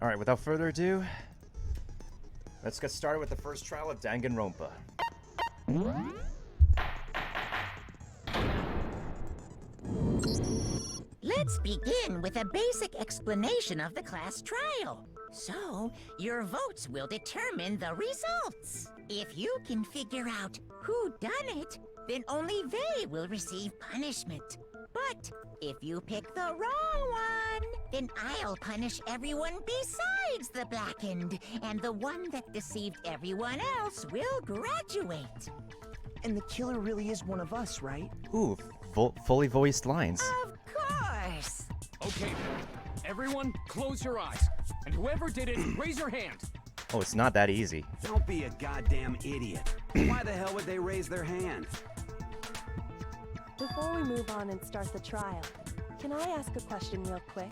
Alright, without further ado, let's get started with the first trial of Danganronpa. Let's begin with a basic explanation of the class trial. So, your votes will determine the results. If you can figure out who done it, then only they will receive punishment. But if you pick the wrong one, then I'll punish everyone besides the blackened, and the one that deceived everyone else will graduate. And the killer really is one of us, right? Ooh, fully voiced lines. Of course. Okay, everyone, close your eyes. And whoever did it, raise your hand. Oh, it's not that easy. Don't be a goddamn idiot. Why the hell would they raise their hand? Before we move on and start the trial, can I ask a question real quick?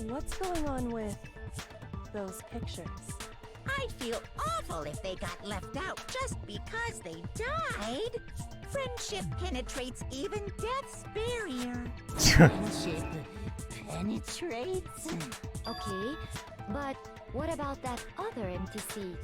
What's going on with those pictures? I'd feel awful if they got left out just because they died. Friendship penetrates even death's barrier. Friendship penetrates? Okay, but what about that other empty seat?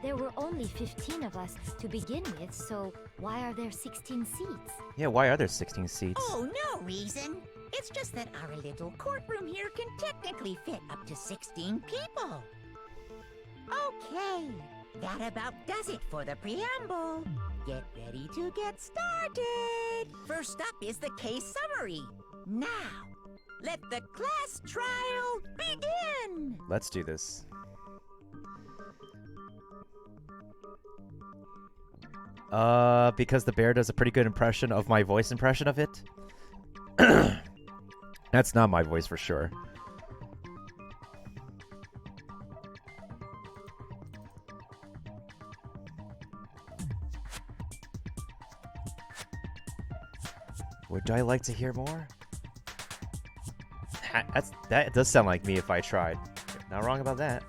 There were only 15 of us to begin with, so why are there 16 seats? Yeah, why are there 16 seats? Oh, no reason. It's just that our little courtroom here can technically fit up to 16 people. Okay, that about does it for the preamble. Get ready to get started. First up is the case summary. Now, let the class trial begin. Let's do this. Because the bear does a pretty good impression of my voice impression of it. That's not my voice for sure. Would I like to hear more? That does sound like me if I tried. Not wrong about that.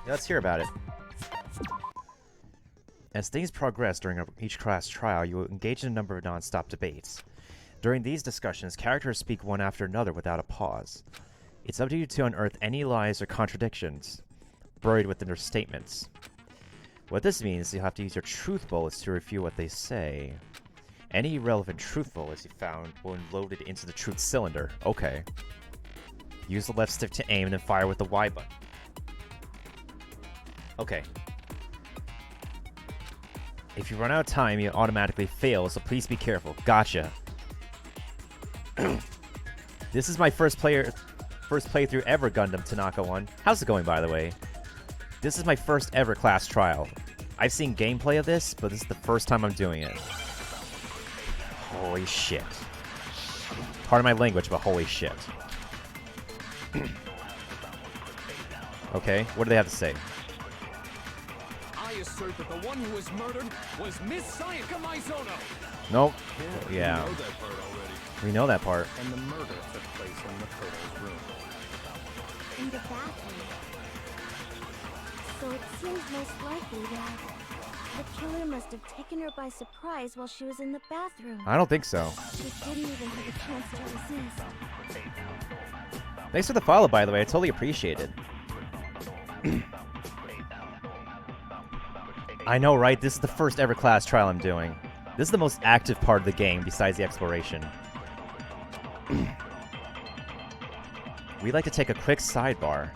Let's hear about it. As things progress during each class trial, you will engage in a number of non-stop debates. During these discussions, characters speak one after another without a pause. It's up to you to unearth any lies or contradictions buried within their statements. What this means is you'll have to use your truth bullets to refute what they say. Any irrelevant truth bullets you found will be loaded into the truth cylinder. Okay. Use the left stick to aim and then fire with the Y button. Okay. If you run out of time, you automatically fail, so please be careful. Gotcha. This is my first playthrough ever, Gundam Tanaka 1. How's it going, by the way? This is my first ever class trial. I've seen gameplay of this, but this is the first time I'm doing it. Holy shit. Pardon my language, but holy shit. Okay, what do they have to say? I assert that the one who was murdered was Miss Sayaka Maizono. Nope. We Yeah. know that part already. We know that part. And the murder took place in Makoto's room. In the bathroom. So it seems most likely that The killer must have taken her by surprise while she was in the bathroom. I don't think so. She didn't even have a chance to resist. Thanks for the follow, by the way. I totally appreciate it. I know, right? This is the first ever class trial I'm doing. This is the most active part of the game besides the exploration. We'd like to take a quick sidebar.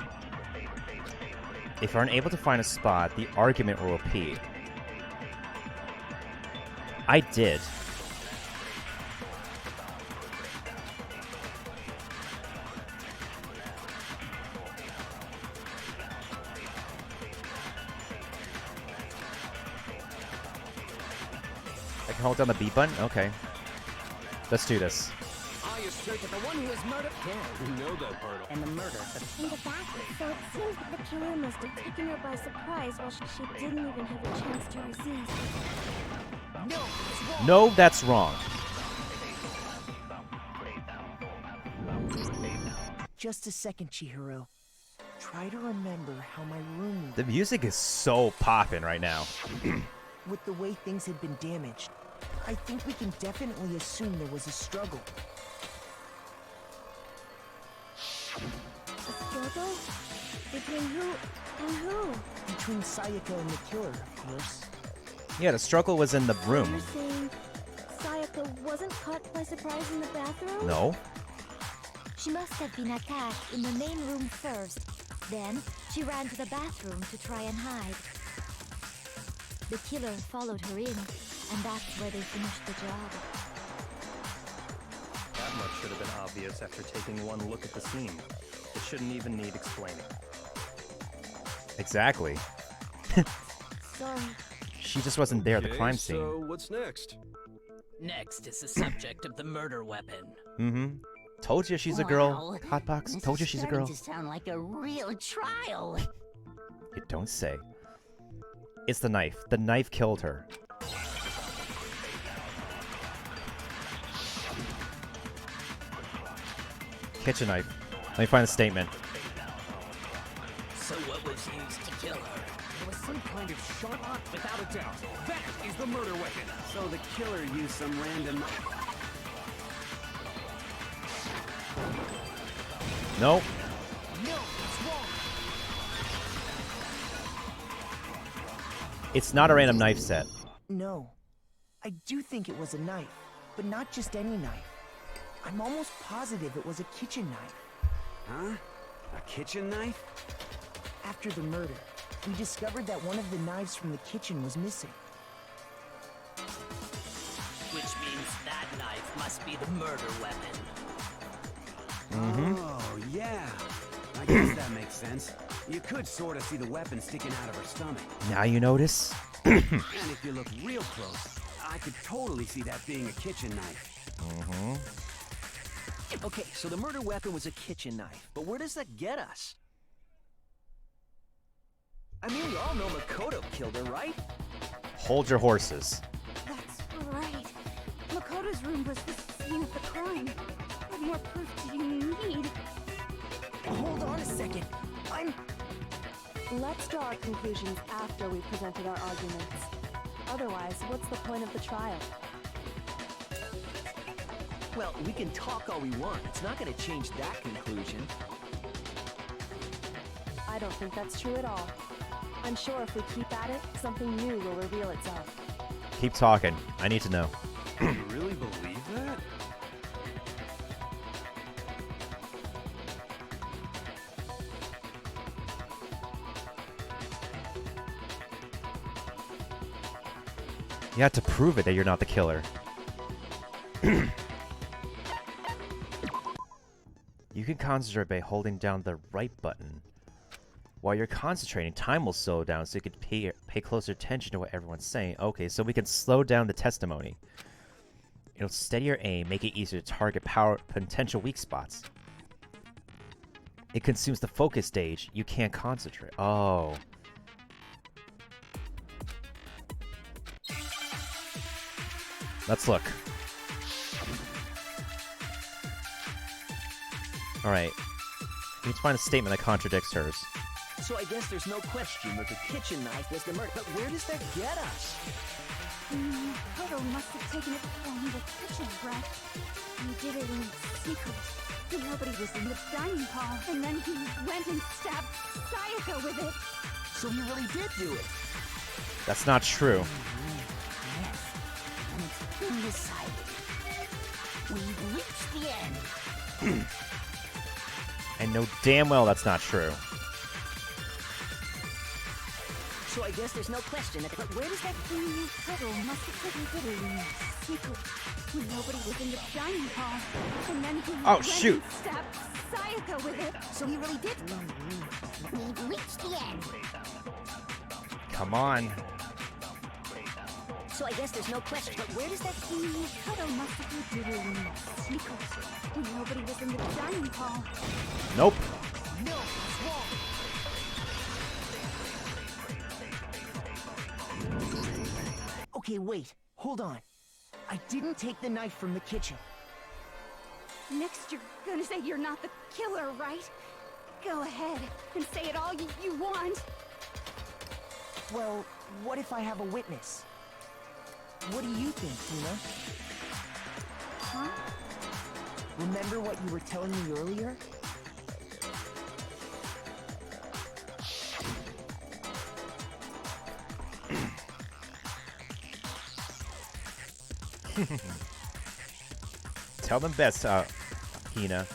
If you're unable to find a spot, the argument will repeat. I did. I can hold down the B button? Okay. Let's do this. I assert that the one who was murdered. Yeah, we know that part. And the murder. In the bathroom. So it seems that the killer must have taken her by surprise while she didn't even have a chance to resist. No, that's wrong. Just a second, Chihiro. Try to remember how my room The music is so poppin' right now. with the way things had been damaged. I think we can definitely assume there was a struggle. A struggle? Between who and who? Between Sayaka and the killer, of course. Yeah, the struggle was in the You're room. saying Sayaka wasn't caught by surprise in the bathroom? No? She must have been attacked in the main room first. Then, she ran to the bathroom to try and hide. The killer followed her in, and that's where they finished the job. That much should have been obvious after taking one look at the scene. It shouldn't even need explaining. Exactly. Sorry. She just wasn't there at the crime scene. So what's next? Next is the subject of the murder weapon. Mm-hmm. Told you she's a Wow, girl. Hotbox. This Told you is she's a starting girl. to sound like a real trial. You don't say. It's the knife. The knife killed her. Kitchen knife. Let me find the statement. So what was used to kill her? It was some kind of sharp, without a doubt. That is the murder weapon. So the killer used some random... Nope. No, it's wrong. It's not a random knife set. No. I do think it was a knife, but not just any knife. I'm almost positive it was a kitchen knife. Huh? A kitchen knife? After the murder, we discovered that one of the knives from the kitchen was missing. Which means that knife must be the murder weapon. Oh, yeah. I guess that makes sense. You could sort of see the weapon sticking out of her stomach. Now you notice? And if you look real close, I could totally see that being a kitchen knife. Okay, so the murder weapon was a kitchen knife, but where does that get us? I mean, we all know Makoto killed her, right? Hold your horses. That's right. Makoto's room was the scene of the crime. What more proof do you need? Hold on a second. Let's draw our conclusions after we've presented our arguments. Otherwise, what's the point of the trial? Well, we can talk all we want. It's not going to change that conclusion. I don't think that's true at all. I'm sure if we keep at it, something new will reveal itself. Keep talking. I need to know. You really believe that? You have to prove it that you're not the killer. You can concentrate by holding down the right button. While you're concentrating, time will slow down so you can pay closer attention to what everyone's saying. Okay, so we can slow down the testimony. It'll steady your aim, make it easier to target potential weak spots. It consumes the focus stage. You can't concentrate. Oh. Let's look. Alright. We need to find a statement that contradicts hers. So I guess there's no question that the kitchen knife was the murder. But where does that get us? Makoto must have taken it from the kitchen, Brett. He did it in secret. Nobody was in the dining hall. And then he went and stabbed Sayaka with it. So he really did do it. That's not true. Yes, and it's been decided. We've reached the end. I know damn well that's not true. So I guess there's no question that. But where does that? Makoto must have taken it in secret. Nobody was in the dining hall. And then he Oh, went shoot. and stabbed Sayaka with it. So he really did. We've reached the end. Come on. So I guess there's no question. But where does that? Makoto must have taken it in secret. Nobody was in the dining hall. Nope. No, it's wrong. Okay, wait. Hold on. I didn't take the knife from the kitchen. Next, you're gonna say you're not the killer, right? Go ahead and say it all you want. Well, what if I have a witness? What do you think, Tina? Huh? Remember what you were telling me earlier? Tell them best, Hina.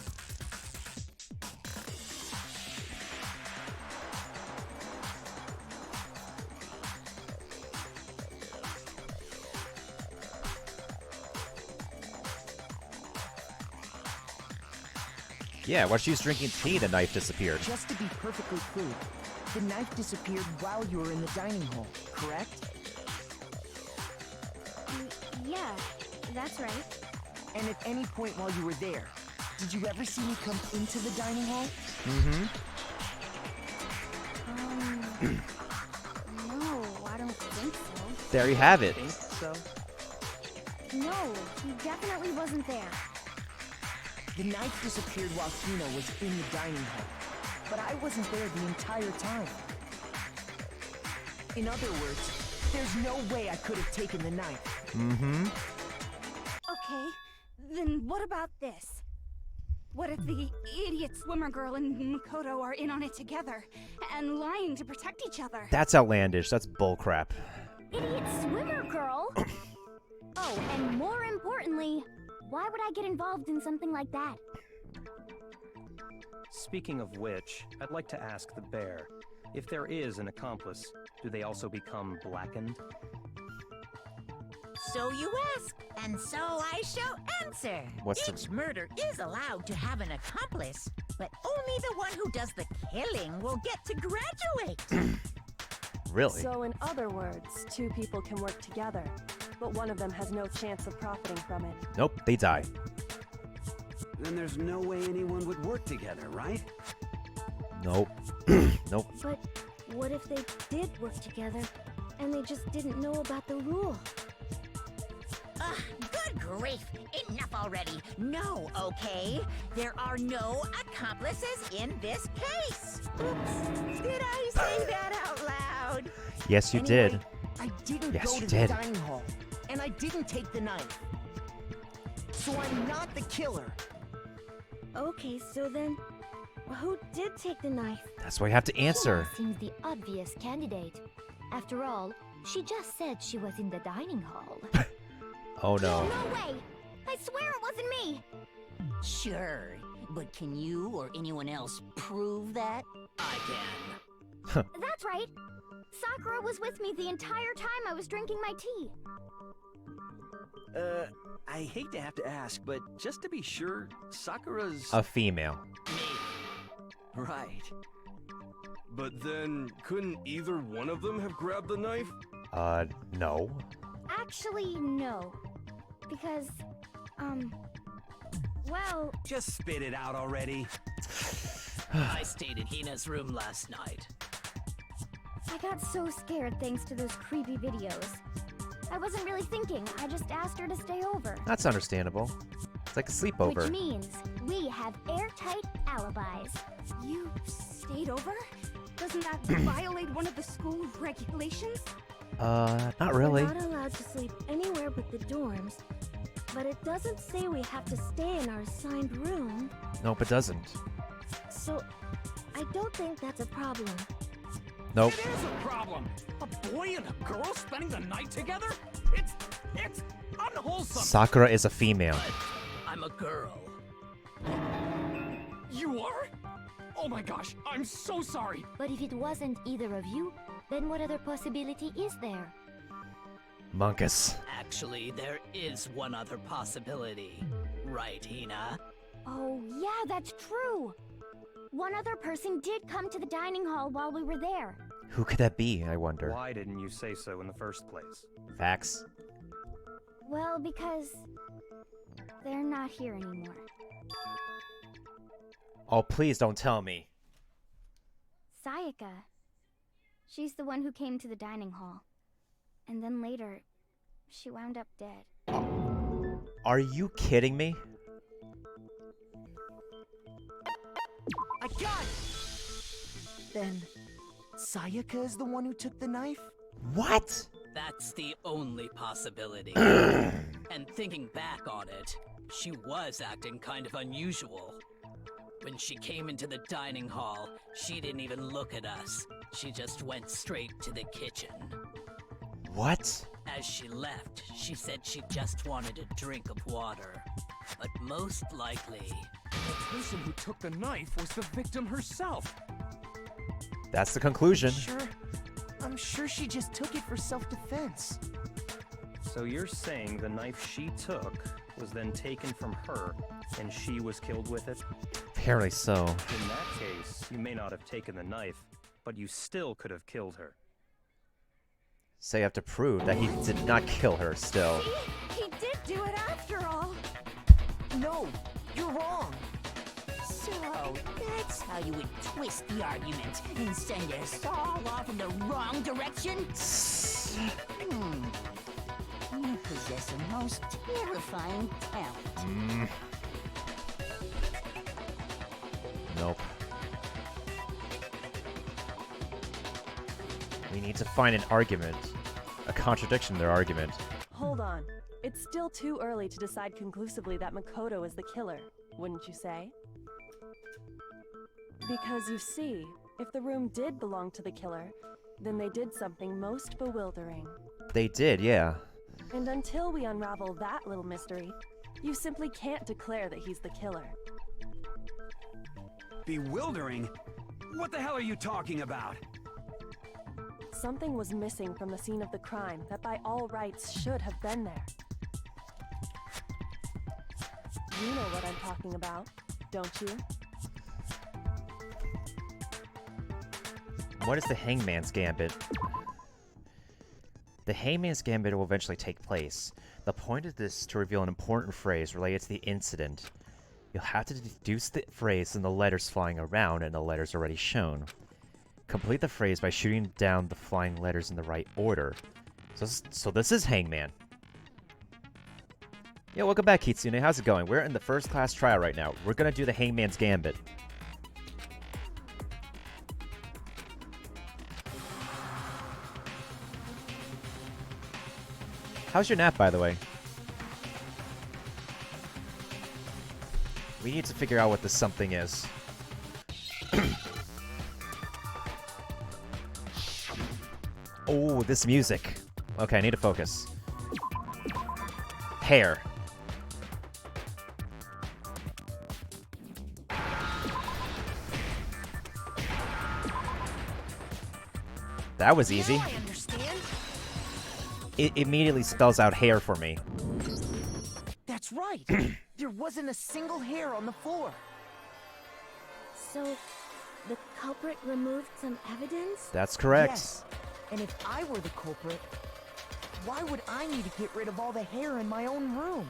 Yeah, while she was drinking tea, the knife disappeared. Just to be perfectly clear, the knife disappeared while you were in the dining hall, correct? Yeah, that's right. And at any point while you were there, did you ever see me come into the dining hall? Mm-hmm. No, I don't think so. There you have it. Think so? No, he definitely wasn't there. The knife disappeared while Hina was in the dining hall, but I wasn't there the entire time. In other words, there's no way I could have taken the knife. Mm-hmm. Okay, then what about this? What if the idiot swimmer girl and Makoto are in on it together, and lying to protect each other? That's outlandish. That's bullcrap. Idiot swimmer girl? Oh, and more importantly, why would I get involved in something like that? Speaking of which, I'd like to ask the bear, if there is an accomplice, do they also become blackened? So you ask, and so I shall answer. What's the- Each murder is allowed to have an accomplice, but only the one who does the killing will get to graduate. Really? So in other words, two people can work together, but one of them has no chance of profiting from it. Nope, they die. Then there's no way anyone would work together, right? Nope. Nope. But what if they did work together, and they just didn't know about the rule? Ugh, good grief! Enough already! No, okay? There are no accomplices in this case! Oops! Did I say that out loud? Yes, you Anyway, did. I didn't Yes, go you to did. the dining hall, and I didn't take the knife. So I'm not the killer. Okay, so then, who did take the knife? That's why you have to answer. Hina seems the obvious candidate. After all, she just said she was in the dining hall. Oh no. No way! I swear it wasn't me! Sure, but can you or anyone else prove that? I can. That's right! Sakura was with me the entire time I was drinking my tea. I hate to have to ask, but just to be sure, Sakura's... A female. Right. But then, couldn't either one of them have grabbed the knife? No. Actually, no. Because, well... Just spit it out already. I stayed in Hina's room last night. I got so scared thanks to those creepy videos. I wasn't really thinking, I just asked her to stay over. That's understandable. It's like a sleepover. Which means we have airtight alibis. You stayed over? Doesn't that violate one of the school regulations? Not really. We're not allowed to sleep anywhere but the dorms. But it doesn't say we have to stay in our assigned room. Nope, it doesn't. So, I don't think that's a problem. Nope. It is a problem! A boy and a girl spending the night together? It's unwholesome! Sakura is a female. But I'm a girl. You are? Oh my gosh, I'm so sorry! But if it wasn't either of you, then what other possibility is there? Monkus. Actually, there is one other possibility. Right, Hina? Oh, yeah, that's true! One other person did come to the dining hall while we were there. Who could that be, I wonder? Why didn't you say so in the first place? Facts. Well, because they're not here anymore. Oh, please don't tell me. Sayaka. She's the one who came to the dining hall. And then later, she wound up dead. Are you kidding me? I got it! Then, Sayaka is the one who took the knife? What? That's the only possibility. And thinking back on it, she was acting kind of unusual. When she came into the dining hall, she didn't even look at us. She just went straight to the kitchen. What? As she left, she said she just wanted a drink of water. But most likely, The person who took the knife was the victim herself. That's the conclusion. I'm sure she just took it for self-defense. So you're saying the knife she took was then taken from her, and she was killed with it? Apparently so. In that case, you may not have taken the knife, but you still could have killed her. So you have to prove that he did not kill her still. He did do it after all. No, you're wrong. So, that's how you would twist the argument and send us all off in the wrong direction? You possess a most terrifying talent. Nope. We need to find an argument. A contradiction in their argument. Hold on. It's still too early to decide conclusively that Makoto is the killer, wouldn't you say? Because you see, if the room did belong to the killer, then they did something most bewildering. They did, yeah. And until we unravel that little mystery, you simply can't declare that he's the killer. Bewildering? What the hell are you talking about? Something was missing from the scene of the crime that by all rights should have been there. You know what I'm talking about, don't you? What is the Hangman's Gambit? The Hangman's Gambit will eventually take place. The point of this is to reveal an important phrase related to the incident. You'll have to deduce the phrase from the letters flying around and the letters already shown. Complete the phrase by shooting down the flying letters in the right order. So this is Hangman. Yeah, welcome back, Kitsune. How's it going? We're in the first class trial right now. We're gonna do the Hangman's Gambit. How's your nap, by the way? We need to figure out what this something is. Oh, this music. Okay, I need to focus. Hair. That was easy. I understand. It immediately spells out hair for me. That's right. There wasn't a single hair on the floor. So, the culprit removed some evidence? That's correct. Yes. And if I were the culprit, why would I need to get rid of all the hair in my own room?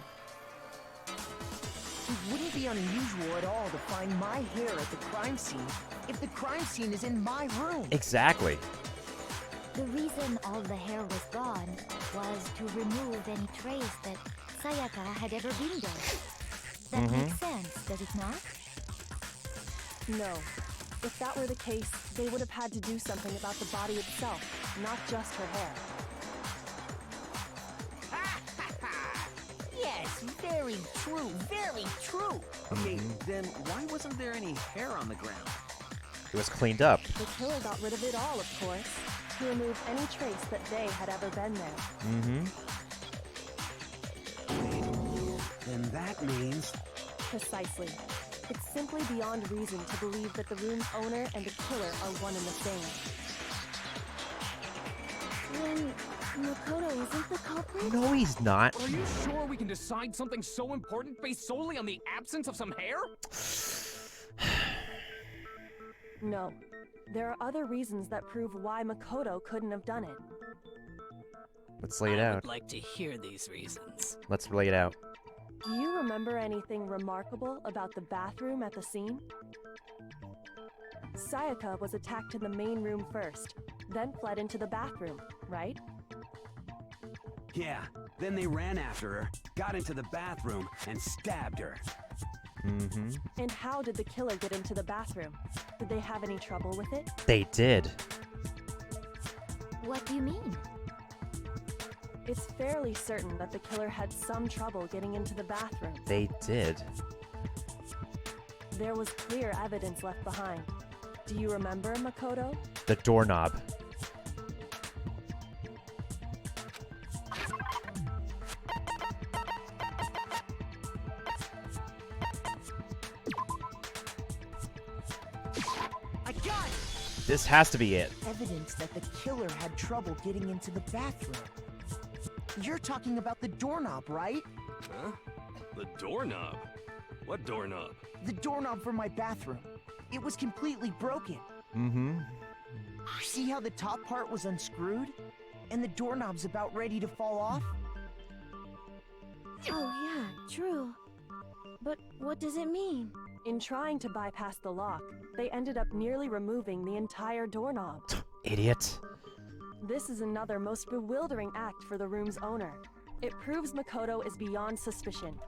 It wouldn't be unusual at all to find my hair at the crime scene if the crime scene is in my room. Exactly. The reason all the hair was gone was to remove any trace that Sayaka had ever been there. That makes sense, does it not? No. If that were the case, they would have had to do something about the body itself, not just her hair. Yes, very true, very true. Okay, then why wasn't there any hair on the ground? It was cleaned up. The killer got rid of it all, of course, to remove any trace that they had ever been there. Then that means... Precisely. It's simply beyond reason to believe that the room's owner and the killer are one and the same. Then Makoto isn't the culprit? No, he's not. Are you sure we can decide something so important based solely on the absence of some hair? No. There are other reasons that prove why Makoto couldn't have done it. Let's lay it I out. would like to hear these reasons. Let's lay it out. Do you remember anything remarkable about the bathroom at the scene? Sayaka was attacked in the main room first, then fled into the bathroom, right? Yeah, then they ran after her, got into the bathroom, and stabbed her. Mm-hmm. And how did the killer get into the bathroom? Did they have any trouble with it? They did. What do you mean? It's fairly certain that the killer had some trouble getting into the bathroom. They did. There was clear evidence left behind. Do you remember, Makoto? The doorknob. I got it! This has to be it. Evidence that the killer had trouble getting into the bathroom. You're talking about the doorknob, right? Huh? The doorknob? What doorknob? The doorknob for my bathroom. It was completely broken. Mm-hmm. See how the top part was unscrewed? And the doorknob's about ready to fall off? Oh, yeah, true. But what does it mean? In trying to bypass the lock, they ended up nearly removing the entire doorknob. Idiot. This is another most bewildering act for the room's owner. It proves Makoto is beyond suspicion.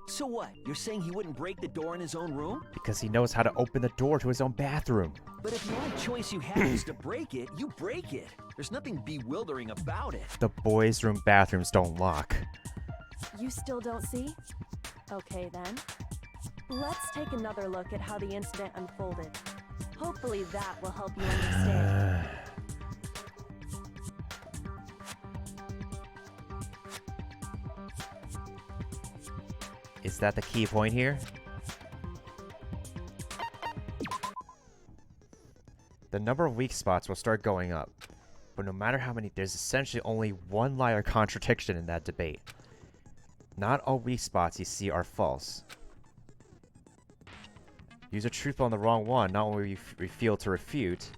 So what? You're saying he wouldn't break the door in his own room? Because he knows how to open the door to his own bathroom. But if the only choice you have is to break it, you break it. There's nothing bewildering about it. The boys' room bathrooms don't lock. You still don't see? Okay then. Let's take another look at how the incident unfolded. Hopefully that will help you understand. Is that the key point here? The number of weak spots will start going up. But no matter how many, there's essentially only one lie or contradiction in that debate. Not all weak spots you see are false. Use a truth on the wrong one, not only will you fail to refute,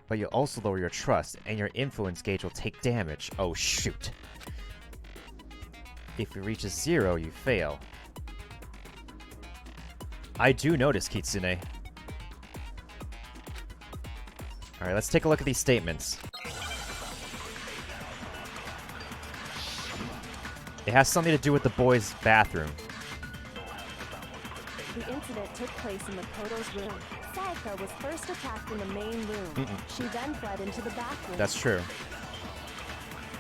but you'll also lower your trust, and your influence gauge will take damage. Oh shoot. If it reaches 0, you fail. I do notice, Kitsune. Alright, let's take a look at these statements. It has something to do with the boys' bathroom. The incident took place in Makoto's room. Sayaka was first attacked in the main room. She then fled into the bathroom. That's true.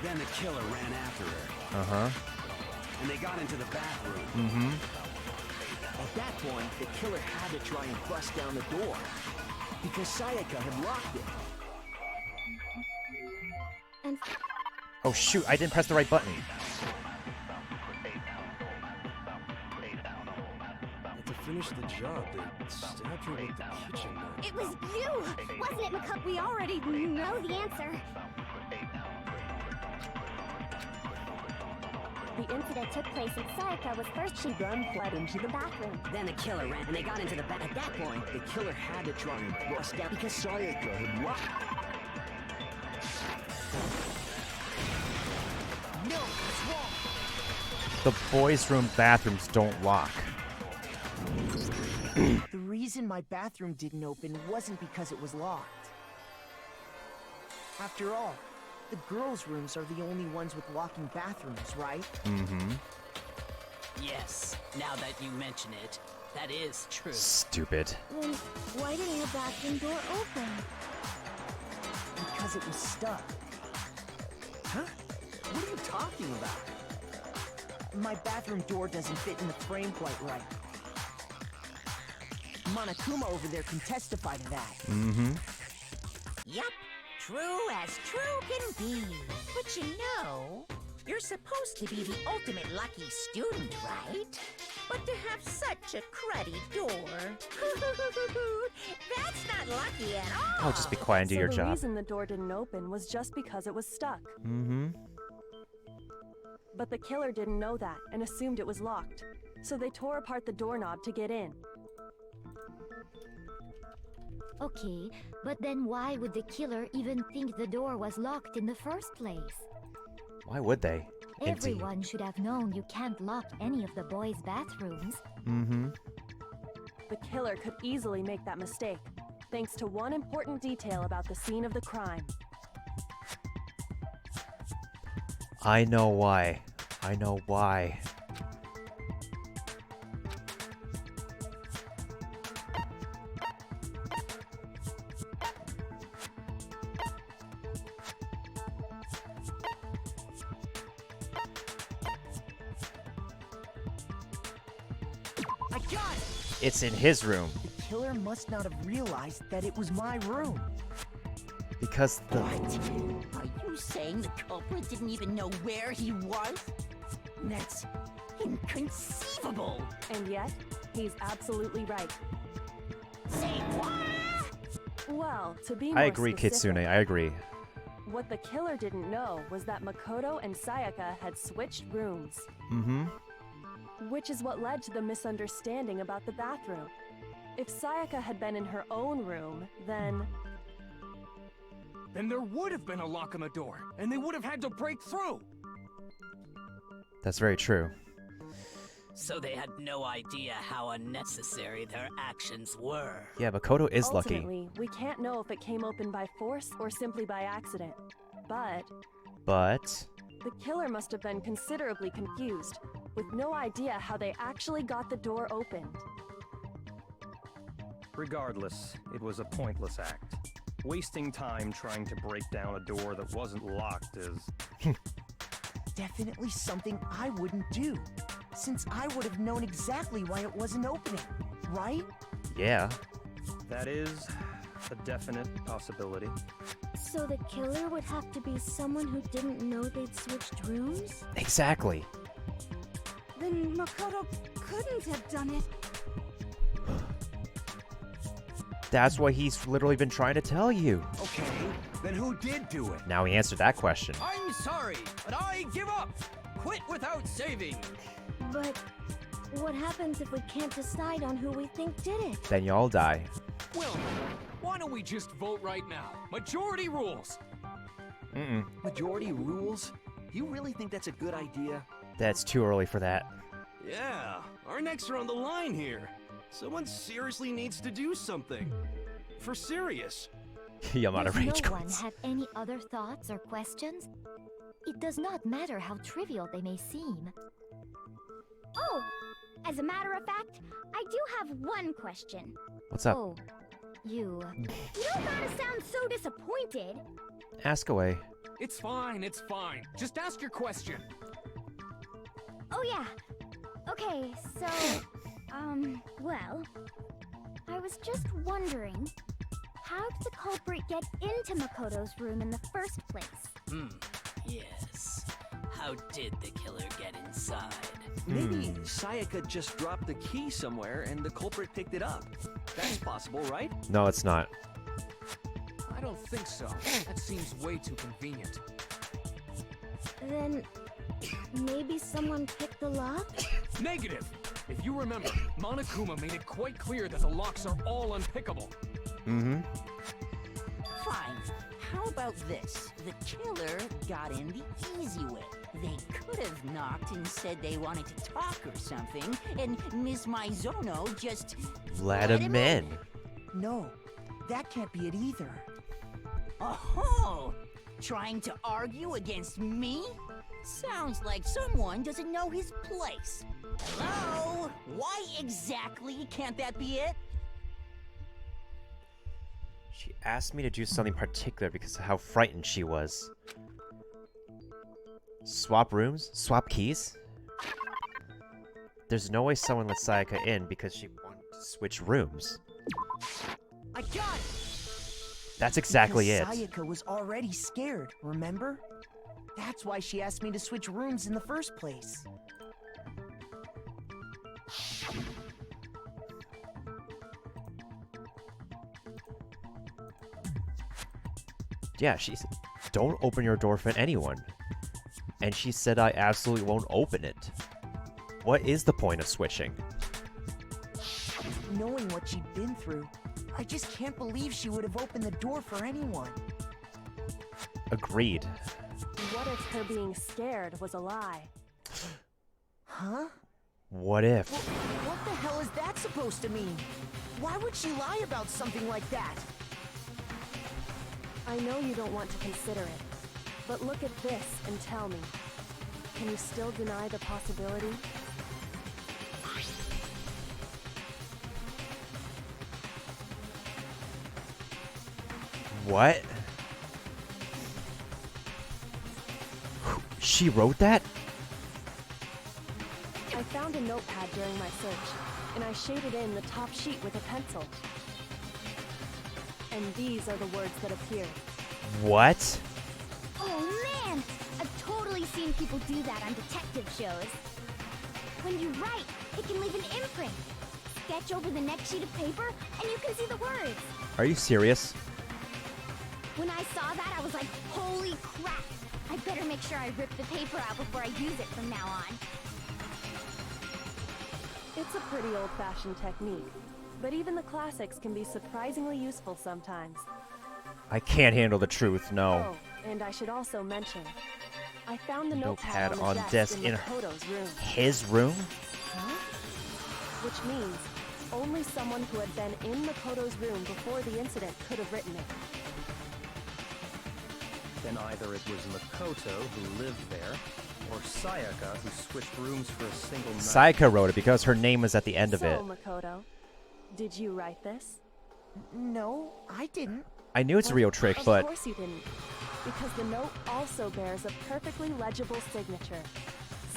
Then the killer ran after her. Uh-huh. And they got into the bathroom. Mm-hmm. At that point, the killer had to try and bust down the door. Because Sayaka had locked it. And Oh shoot, I didn't press the right button. To finish the job, they stabbed her with the kitchen knife. it was you! Wasn't it, McCup? We already know the answer. The incident took place and Sayaka was first. She then fled into the bathroom. Then the killer ran, and they got into the bath. At that point, The killer had to try and bust down because Sayaka had locked it. No, it's wrong. The boys' room bathrooms don't lock. The reason my bathroom didn't open wasn't because it was locked. After all, the girls' rooms are the only ones with locking bathrooms, right? Mm-hmm. Yes, now that you mention it, that is true. Stupid. Then why didn't your bathroom door open? Because it was stuck. Huh? What are you talking about? My bathroom door doesn't fit in the frame quite right. Monokuma over there can testify to that. Mm-hmm. Yup, true as true can be. But you know, you're supposed to be the ultimate lucky student, right? But to have such a cruddy door, that's not lucky at all. Oh, just be quiet and do your the job. reason the door didn't open was just because it was stuck. Mm-hmm. But the killer didn't know that and assumed it was locked. So they tore apart the doorknob to get in. Okay, but then why would the killer even think the door was locked in the first place? Why would they? Everyone should have known you can't lock any of the boys' bathrooms. Mm-hmm. The killer could easily make that mistake, thanks to one important detail about the scene of the crime. I know why. I know why. I got it! It's in his room. The killer must not have realized that it was my room. Because the... What? Are you saying the culprit didn't even know where he was? That's inconceivable. And yet, he's absolutely right. Say what? Well, to be more I agree, specific, Kitsune. I agree. what the killer didn't know was that Makoto and Sayaka had switched rooms. Mm-hmm. Which is what led to the misunderstanding about the bathroom. If Sayaka had been in her own room, then Then there would have been a lock on the door, and they would have had to break through. That's very true. So they had no idea how unnecessary their actions were. Yeah, Makoto is lucky. ultimately, we can't know if it came open by force or simply by accident. But But... the killer must have been considerably confused, with no idea how they actually got the door opened. Regardless, it was a pointless act. Wasting time trying to break down a door that wasn't locked is... Definitely something I wouldn't do, since I would have known exactly why it wasn't opening, right? Yeah. That is a definite possibility. So the killer would have to be someone who didn't know they'd switched rooms? Exactly. Then Makoto couldn't have done it. That's what he's literally been trying to tell you. Okay, then who did do it? Now he answered that question. I'm sorry, but I give up. Quit without saving. But what happens if we can't decide on who we think did it? Then y'all die. Well, why don't we just vote right now? Majority rules. Mm-mm. Majority rules? You really think that's a good idea? That's too early for that. Yeah, our necks are on the line here. Someone seriously needs to do something. For serious. Yamada Does rage no one quits. have any other thoughts or questions? It does not matter how trivial they may seem. Oh, as a matter of fact, I do have one question. What's up? Oh, you. You don't gotta sound so disappointed. Ask away. It's fine, it's fine. Just ask your question. Oh yeah. Okay, so, well, I was just wondering, how did the culprit get into Makoto's room in the first place? Yes. How did the killer get inside? Maybe Sayaka just dropped the key somewhere and the culprit picked it up. That's possible, right? No, it's not. I don't think so. That seems way too convenient. Then, maybe someone picked the lock? Negative! If you remember, Monokuma made it quite clear that the locks are all unpickable. Mm-hmm. Fine. How about this? The killer got in the easy way. They could have knocked and said they wanted to talk or something, and Ms. Maizono just Let him him in. No, that can't be it either. Oh, trying to argue against me? Sounds like someone doesn't know his place. Hello? Why exactly can't that be it? She asked me to do something particular because of how frightened she was. Swap rooms? Swap keys? There's no way someone let Sayaka in because she wanted to switch rooms. I got it! That's exactly it. Because Sayaka was already scared, remember? That's why she asked me to switch rooms in the first place. Yeah, she said, don't open your door for anyone. And she said I absolutely won't open it. What is the point of switching? Knowing what she'd been through, I just can't believe she would have opened the door for anyone. Agreed. What if her being scared was a lie? Huh? What if? What the hell is that supposed to mean? Why would she lie about something like that? I know you don't want to consider it, but look at this and tell me. can you still deny the possibility? What? She wrote that? I found a notepad during my search, and I shaded in the top sheet with a pencil. And these are the words that appear. What? Oh man! I've totally seen people do that on detective shows. When you write, it can leave an imprint. Sketch over the next sheet of paper, and you can see the words. Are you serious? When I saw that, I was like, holy crap! I better make sure I rip the paper out before I use it from now on. It's a pretty old-fashioned technique, but even the classics can be surprisingly useful sometimes. I can't handle the truth, no. Oh, and I should also mention, I found the Notepad notepad on on the desk desk in in Makoto's room. His room? Huh? Which means only someone who had been in Makoto's room before the incident could have written it. Then either it was Makoto who lived there, or Sayaka who switched rooms for a single night. Sayaka wrote it because her name was at the end of it. So, Makoto, did you write this? No, I didn't. I knew it's a real trick, but... Of course you didn't. Because the note also bears a perfectly legible signature.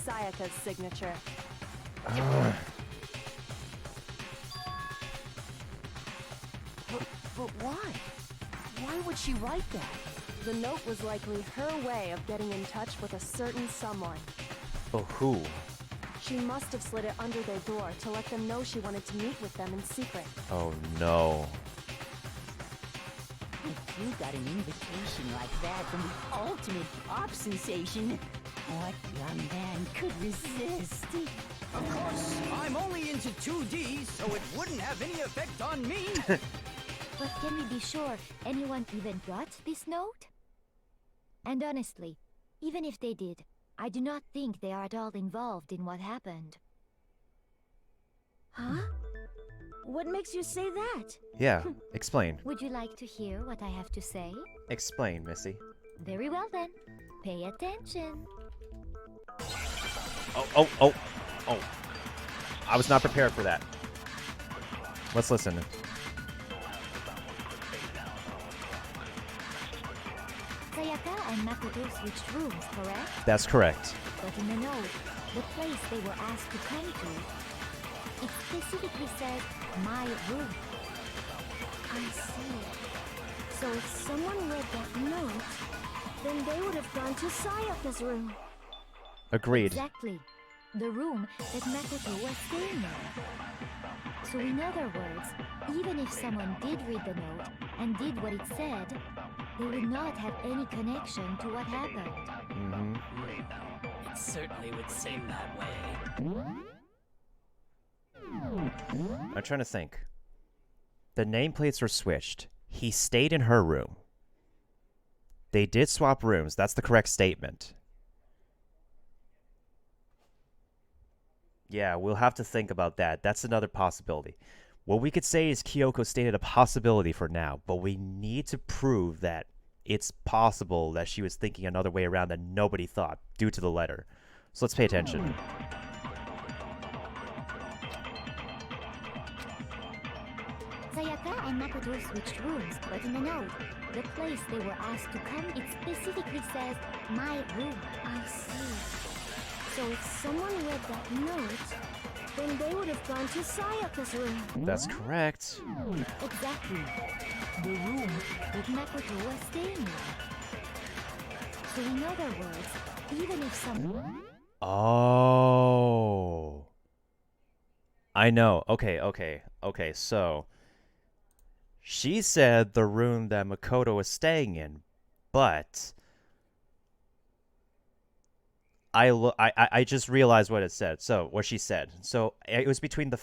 Sayaka's signature. But why? Why would she write that? The note was likely her way of getting in touch with a certain someone. Oh, who? She must have slid it under their door to let them know she wanted to meet with them in secret. Oh, no. If you got an invitation like that from the ultimate pop sensation, what young man could resist? Of course, I'm only into 2D, so it wouldn't have any effect on me. But can we be sure anyone even got this note? And honestly, even if they did, I do not think they are at all involved in what happened. Huh? What makes you say that? Yeah, explain. Would you like to hear what I have to say? Explain, Missy. Very well then. Pay attention. Oh. I was not prepared for that. Let's listen. Sayaka and Makoto switched rooms, correct? That's correct. But in the note, the place they were asked to come to, it specifically said, my room. I see. So if someone read that note, then they would have gone to Sayaka's room. Agreed. Exactly. The room that Makoto was staying in. So in other words, even if someone did read the note and did what it said, they would not have any connection to what happened. Mm-hmm. It certainly would seem that way. I'm trying to think. The nameplates were switched. He stayed in her room. They did swap rooms. That's the correct statement. Yeah, we'll have to think about that. That's another possibility. What we could say is Kyoko stated a possibility for now, but we need to prove that it's possible that she was thinking another way around that nobody thought due to the letter. So let's pay attention. Sayaka and Makoto switched rooms, but in the note, the place they were asked to come, it specifically says, my room. I see. So if someone read that note, then they would have gone to Sayaka's room. That's correct. Exactly. The room that Makoto was staying in. So in other words, even if someone... Oh. I know. Okay, so... She said the room that Makoto was staying in, but... I just realized what it said. So, what she said. So, it was between the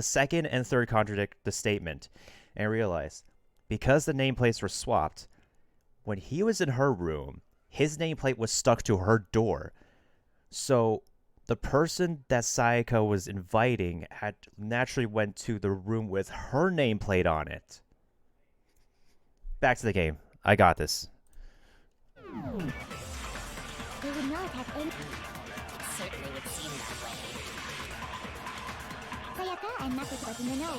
second and third contradict the statement. And I realized, because the nameplates were swapped, when he was in her room, his nameplate was stuck to her door. So, the person that Sayaka was inviting had naturally went to the room with her nameplate on it. Back to the game. I got this. They would not have any. It certainly would seem that way. Sayaka and Makoto got in the know.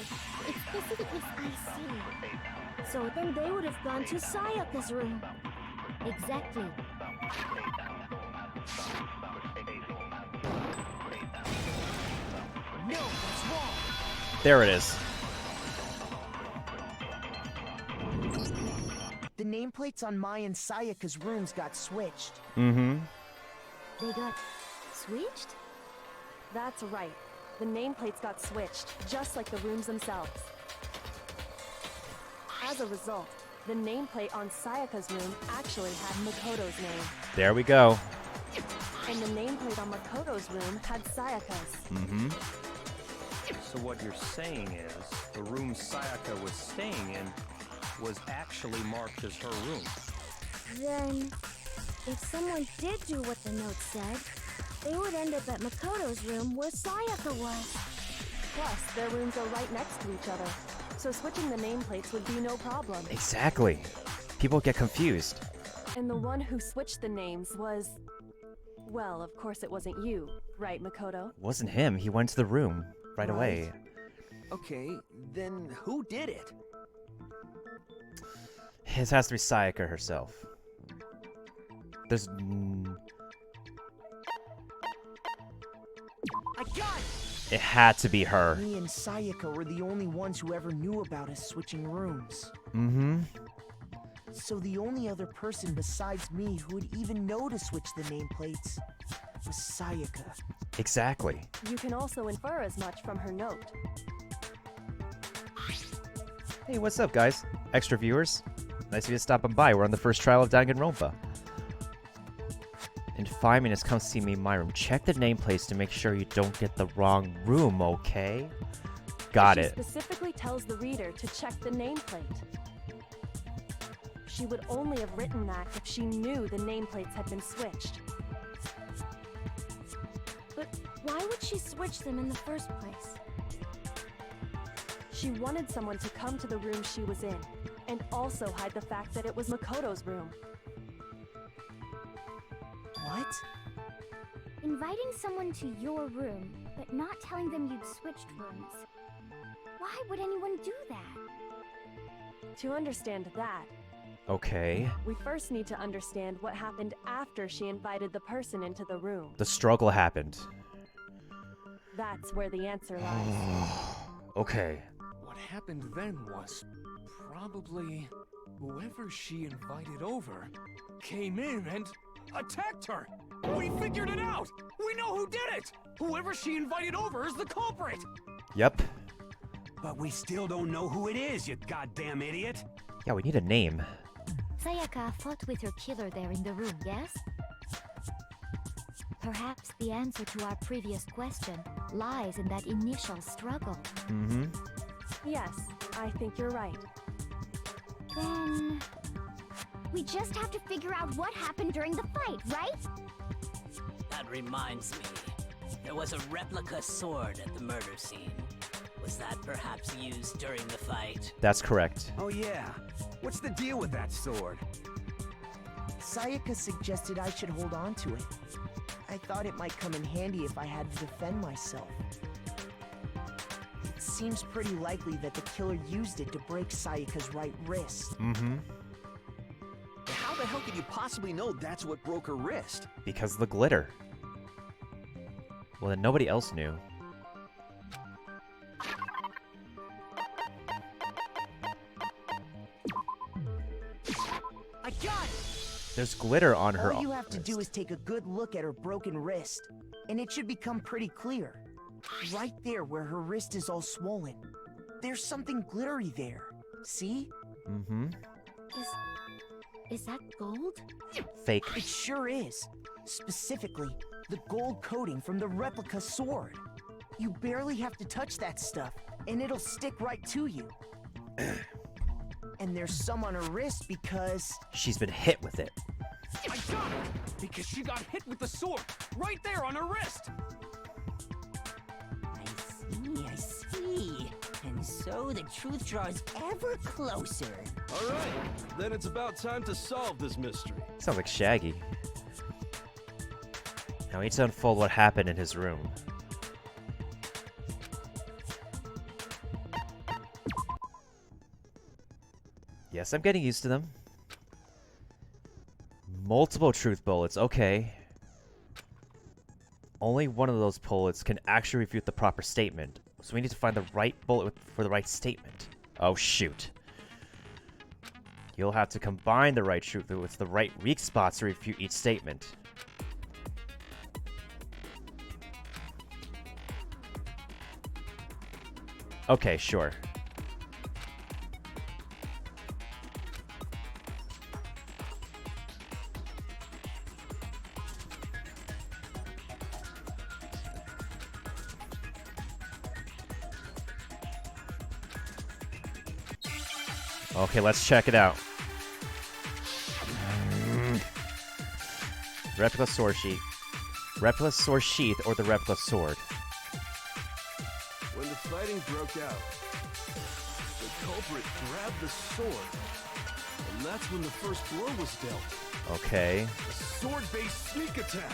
It's specifically I see. So then they would have gone to Sayaka's room. Exactly. No, that's wrong. There it is. The nameplates on Mai and Sayaka's rooms got switched. Mm-hmm. They got switched? That's right. The nameplates got switched, just like the rooms themselves. As a result, the nameplate on Sayaka's room actually had Makoto's name. There we go. And the nameplate on Makoto's room had Sayaka's. Mm-hmm. So what you're saying is, the room Sayaka was staying in was actually marked as her room. Then, if someone did do what the note said, they would end up at Makoto's room where Sayaka was. Plus, their rooms are right next to each other, so switching the nameplates would be no problem. Exactly. People get confused. And the one who switched the names was... Well, of course it wasn't you, right, Makoto? Wasn't him. He went to the room right away. Okay, then who did it? It has to be Sayaka herself. There's... I got it! It had to be her. Me and Sayaka were the only ones who ever knew about us switching rooms. Mm-hmm. So the only other person besides me who would even know to switch the nameplates was Sayaka. Exactly. You can also infer as much from her note. Hey, what's up, guys? Extra viewers? Nice of you stopping by. We're on the first trial of Danganronpa. In 5 minutes, come see me in my room. Check the nameplates to make sure you don't get the wrong room, okay? Got it. She specifically tells the reader to check the nameplate. She would only have written that if she knew the nameplates had been switched. But why would she switch them in the first place? She wanted someone to come to the room she was in, and also hide the fact that it was Makoto's room. What? Inviting someone to your room, but not telling them you'd switched rooms. Why would anyone do that? To understand that, Okay. we first need to understand what happened after she invited the person into the room. The struggle happened. That's where the answer lies. Okay. What happened then was probably whoever she invited over came in and attacked her. We figured it out. We know who did it. Whoever she invited over is the culprit. Yep. But we still don't know who it is, you goddamn idiot! Yeah, we need a name. Sayaka fought with her killer there in the room, yes? Perhaps the answer to our previous question lies in that initial struggle. Mm-hmm. Yes, I think you're right. Then... we just have to figure out what happened during the fight, right? That reminds me. There was a replica sword at the murder scene. Was that perhaps used during the fight? That's correct. Oh yeah. What's the deal with that sword? Sayaka suggested I should hold on to it. I thought it might come in handy if I had to defend myself. It seems pretty likely that the killer used it to break Sayaka's right wrist. Mm-hmm. How the hell could you possibly know that's what broke her wrist? Because of the glitter. Well, then nobody else knew. I got it! There's glitter on her All you have to wrist. do is take a good look at her broken wrist, and it should become pretty clear. Right there where her wrist is all swollen. There's something glittery there. See? Mm-hmm. Is that gold? Fake. It sure is. Specifically, the gold coating from the replica sword. You barely have to touch that stuff, and it'll stick right to you. And there's some on her wrist because... she's been hit with it. I got it! Because she got hit with the sword right there on her wrist! I see. And so the truth draws ever closer. Alright, then it's about time to solve this mystery. Sounds like Shaggy. Now we need to unfold what happened in his room. Yes, I'm getting used to them. Multiple truth bullets, okay. Only one of those bullets can actually refute the proper statement. So we need to find the right bullet for the right statement. Oh, shoot. You'll have to combine the right truth with the right weak spots to refute each statement. Okay, sure. Okay, let's check it out. Replica sword sheath. Replica sword sheath or the replica sword. When the fighting broke out, the culprit grabbed the sword, and that's when the first blow was dealt. Okay. A sword-based sneak attack.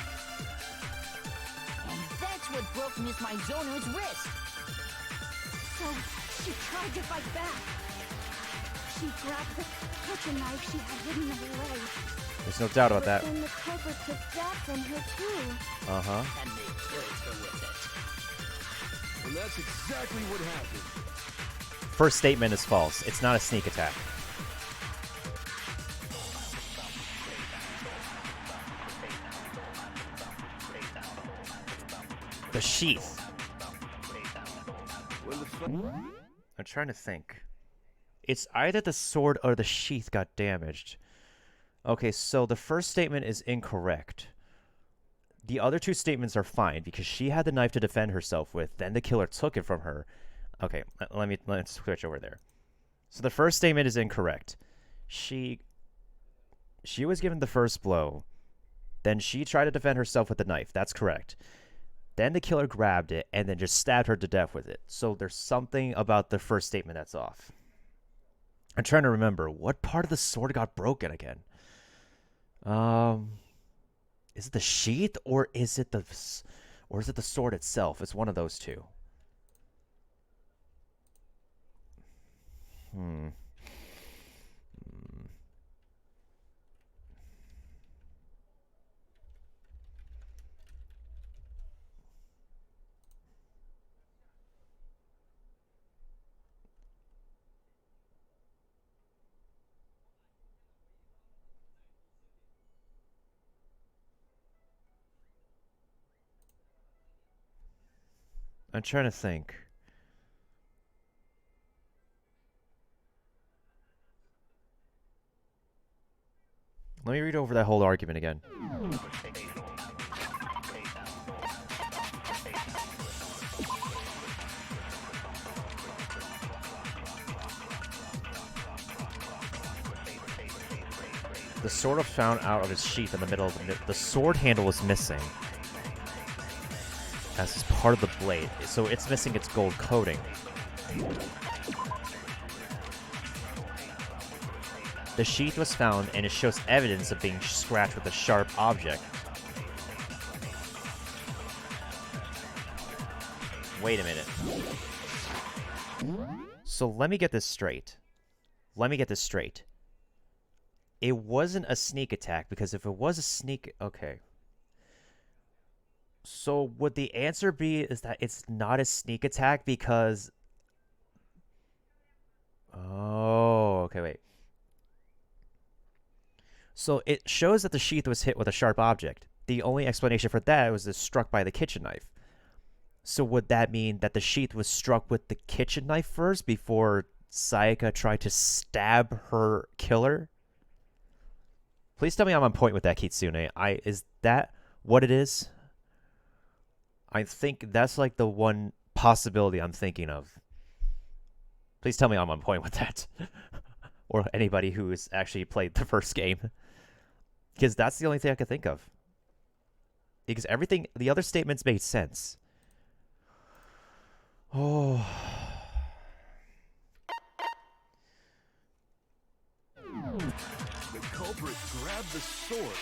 And that's what broke Miss Mizono's wrist. So, she tried to fight back. She grabbed the kitchen knife she had hidden away. There's no doubt about that. But then the culprit took that from her too. Uh-huh. And they killed her with it. And that's exactly what happened. First statement is false. It's not a sneak attack. The sheath. I'm trying to think. It's either the sword or the sheath got damaged. Okay, so the first statement is incorrect. The other two statements are fine because she had the knife to defend herself with, then the killer took it from her. Okay, let's switch over there. So the first statement is incorrect. She was given the first blow. Then she tried to defend herself with the knife. That's correct. Then the killer grabbed it and then just stabbed her to death with it. So there's something about the first statement that's off. I'm trying to remember what part of the sword got broken again. Is it the sheath or is it the sword itself? It's one of those two. I'm trying to think. Let me read over that whole argument again. The sword was found out of its sheath in the middle of the sword handle was missing. As is part of the blade, so it's missing its gold coating. The sheath was found and it shows evidence of being scratched with a sharp object. Wait a minute. So let me get this straight. It wasn't a sneak attack because if it was a sneak... Okay. So would the answer be is that it's not a sneak attack because... Oh, okay, wait. So it shows that the sheath was hit with a sharp object. The only explanation for that was it was struck by the kitchen knife. So would that mean that the sheath was struck with the kitchen knife first before Sayaka tried to stab her killer? Please tell me I'm on point with that, Kitsune. Is that what it is? I think that's like the one possibility I'm thinking of. Please tell me I'm on point with that. Or anybody who has actually played the first game. Because that's the only thing I could think of. Because everything, the other statements made sense. Oh. The culprit grabbed the sword,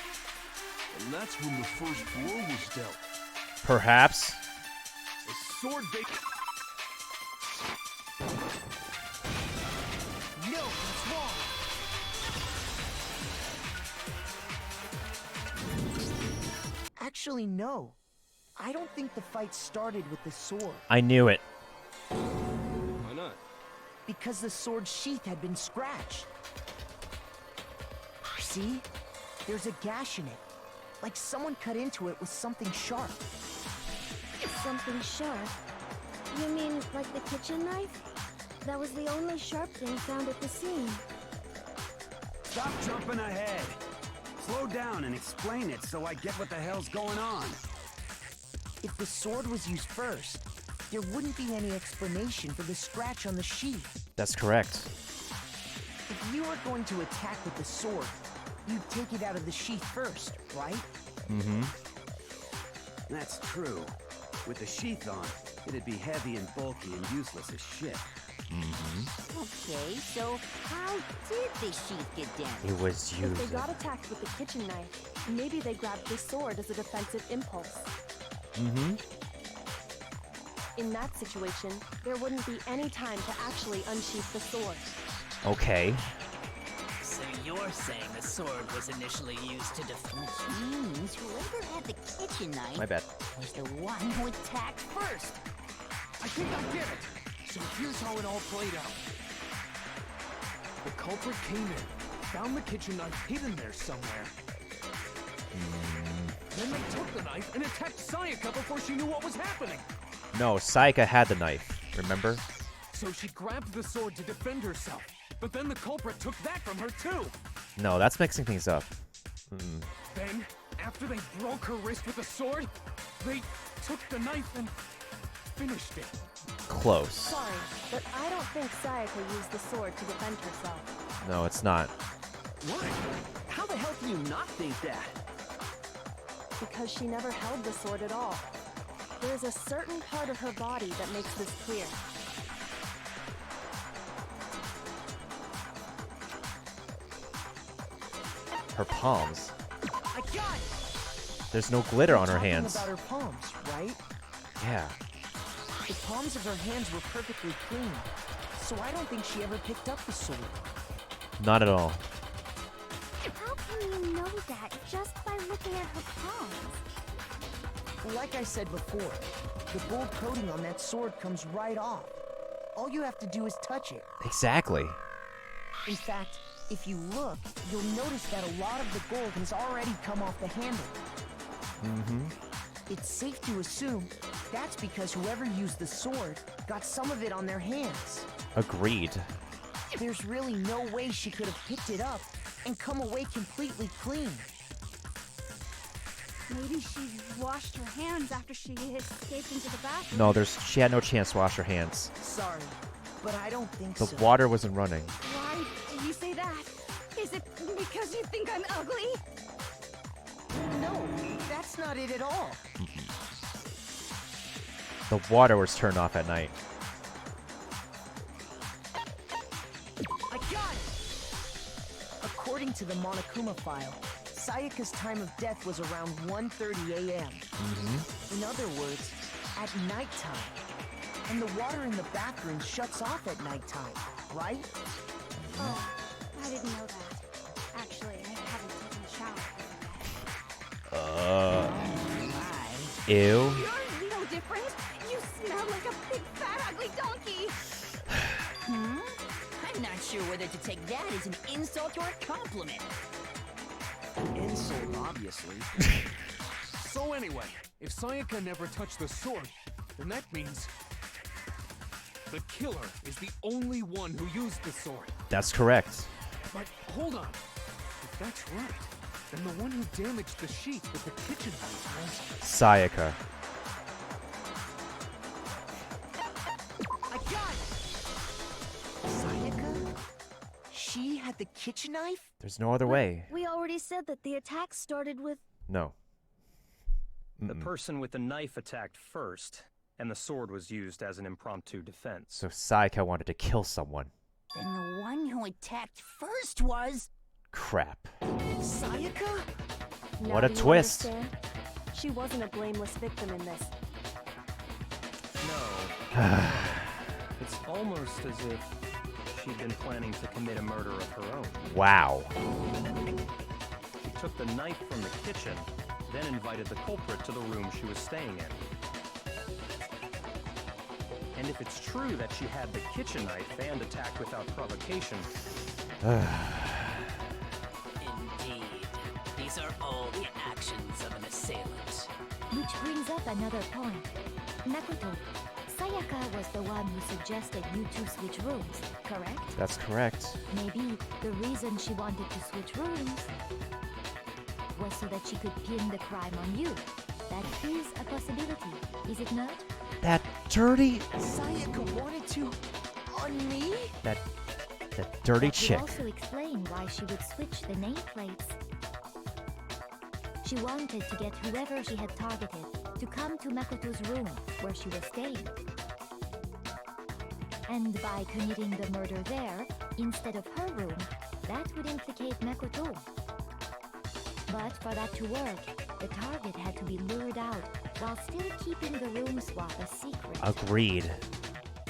And that's when the first blow was dealt. Perhaps. The sword they... No, that's wrong. Actually, no. I don't think the fight started with the sword. I knew it. Why not? Because the sword's sheath had been scratched. See? There's a gash in it. Like someone cut into it with something sharp. Something sharp? You mean like the kitchen knife? That was the only sharp thing found at the scene. Stop jumping ahead. Slow down and explain it so I get what the hell's going on. If the sword was used first, there wouldn't be any explanation for the scratch on the sheath. That's correct. If you were going to attack with the sword, you'd take it out of the sheath first, right? Mm-hmm. That's true. With the sheath on, it'd be heavy and bulky and useless as shit. Mm-hmm. Okay, so how did the sheath get damaged? It was If used. they got attacked with the kitchen knife, maybe they grabbed the sword as a defensive impulse. Mm-hmm. In that situation, there wouldn't be any time to actually unsheath the sword. Okay. So you're saying the sword was initially used to defend... Which means whoever had the kitchen knife My bad. was the one who attacked first. I think I get it. So here's how it all played out. The culprit came in, found the kitchen knife hidden there somewhere. Then they took the knife and attacked Sayaka before she knew what was happening. No, Sayaka had the knife. Remember? So she grabbed the sword to defend herself. But then the culprit took that from her too. No, that's mixing things up. Then, after they broke her wrist with the sword, they took the knife and finished it. Close. Sorry, but I don't think Sayaka used the sword to defend herself. No, it's not. What? How the hell can you not think that? Because she never held the sword at all. There's a certain part of her body that makes this clear. Her palms. I got it! There's no glitter on her Talking hands. about her palms, right? Yeah. The palms of her hands were perfectly clean, so I don't think she ever picked up the sword. Not at all. How can you know that just by looking at her palms? Like I said before, the gold coating on that sword comes right off. All you have to do is touch it. Exactly. In fact, if you look, you'll notice that a lot of the gold has already come off the handle. Mm-hmm. It's safe to assume that's because whoever used the sword got some of it on their hands. Agreed. There's really no way she could have picked it up and come away completely clean. Maybe she washed her hands after she escaped into the bathroom. No, she had no chance to wash her hands. Sorry, but I don't think The so. water wasn't running. Why do you say that? Is it because you think I'm ugly? No, that's not it at all. The water was turned off at night. I got it! According to the Monokuma file, Sayaka's time of death was around 1:30 a.m. In other words, at nighttime. And the water in the bathroom shuts off at nighttime, right? Oh, I didn't know that. Actually, I haven't taken a shower Ew. You're no different. You smell like a big, fat, ugly donkey. I'm not sure whether to take that as an insult or a compliment. Insult, obviously. So anyway, if Sayaka never touched the sword, then that means the killer is the only one who used the sword. That's correct. But hold on. If that's right, then the one who damaged the sheet with the kitchen knife was... Sayaka. I got it! Sayaka? She had the kitchen knife? There's no other way. We already said that the attack started with... No. The person with the knife attacked first, and the sword was used as an impromptu defense. So Sayaka wanted to kill someone. Then the one who attacked first was... Crap. Sayaka? Now What a do you twist. understand? She wasn't a blameless victim in this. No. It's almost as if she'd been planning to commit a murder of her own. Wow. She took the knife from the kitchen, then invited the culprit to the room she was staying in. And if it's true that she had the kitchen knife and attacked without provocation, Indeed. These are all the actions of an assailant. Which brings up another point. Makoto, Sayaka was the one who suggested you two switch rooms, correct? That's correct. Maybe the reason she wanted to switch rooms was so that she could pin the crime on you. That is a possibility, is it not? That dirty, Sayaka wanted to... on me? that dirty That would chick. also explain why she would switch the nameplates. She wanted to get whoever she had targeted to come to Makoto's room where she was staying. And by committing the murder there, instead of her room, that would implicate Makoto. But for that to work, the target had to be lured out while still keeping the room swap a secret. Agreed.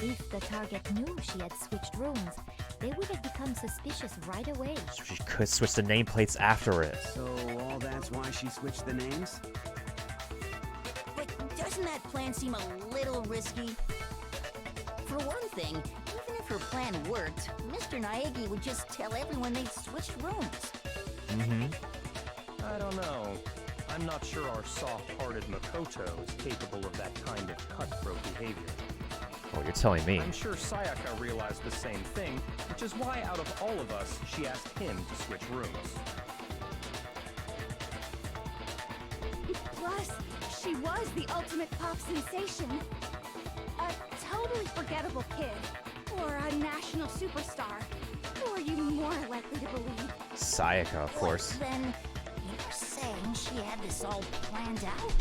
If the target knew she had switched rooms, they would have become suspicious right away. So she could switch the nameplates after it. So all that's why she switched the names? But doesn't that plan seem a little risky? For one thing, even if her plan worked, Mr. Naegi would just tell everyone they switched rooms. Mm-hmm. I don't know. I'm not sure our soft-hearted Makoto is capable of that kind of cutthroat behavior. Oh, you're telling me. I'm sure Sayaka realized the same thing, which is why out of all of us, she asked him to switch rooms. Plus, she was the ultimate pop sensation. A totally forgettable kid. Or a national superstar. Who are you more likely to believe? Sayaka, of course. Then you're saying she had this all planned out?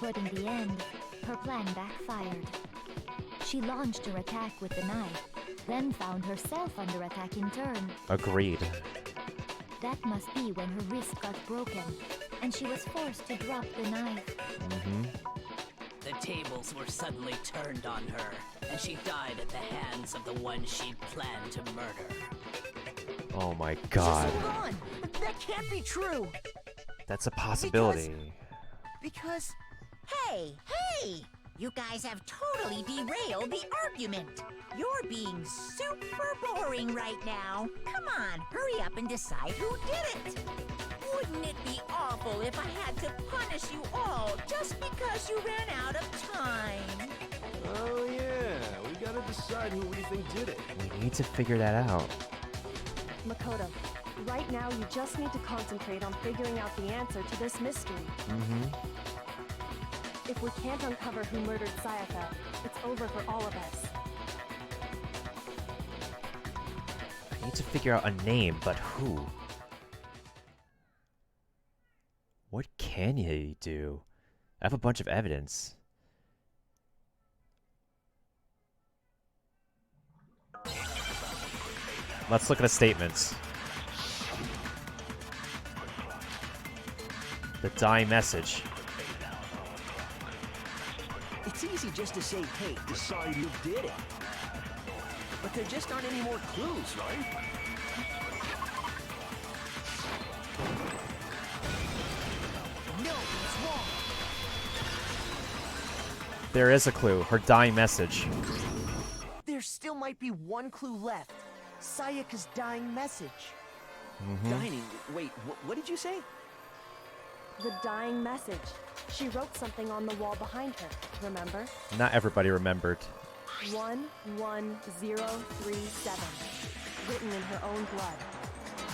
But in the end, her plan backfired. She launched her attack with the knife, then found herself under attack in turn. Agreed. That must be when her wrist got broken, and she was forced to drop the knife. Mm-hmm. The tables were suddenly turned on her, and she died at the hands of the one she'd planned to murder. Oh my god. Just hold on! That can't be true! That's a possibility. Because... Hey! You guys have totally derailed the argument. You're being super boring right now. Come on, hurry up and decide who did it. Wouldn't it be awful if I had to punish you all just because you ran out of time? Oh yeah, we gotta decide who we think did it. We need to figure that out. Makoto, right now you just need to concentrate on figuring out the answer to this mystery. Mm-hmm. If we can't uncover who murdered Sayaka, it's over for all of us. I need to figure out a name, but who? What can you do? I have a bunch of evidence. Let's look at the statements. The dying message. it's easy just to say, hey, decide who did it. But there just aren't any more clues, right? No, it's wrong. There is a clue. Her dying message. There still might be one clue left. Sayaka's dying message. Dining? Wait, what did you say? The dying message. She wrote something on the wall behind her, remember? Not everybody remembered. 11037. Written in her own blood.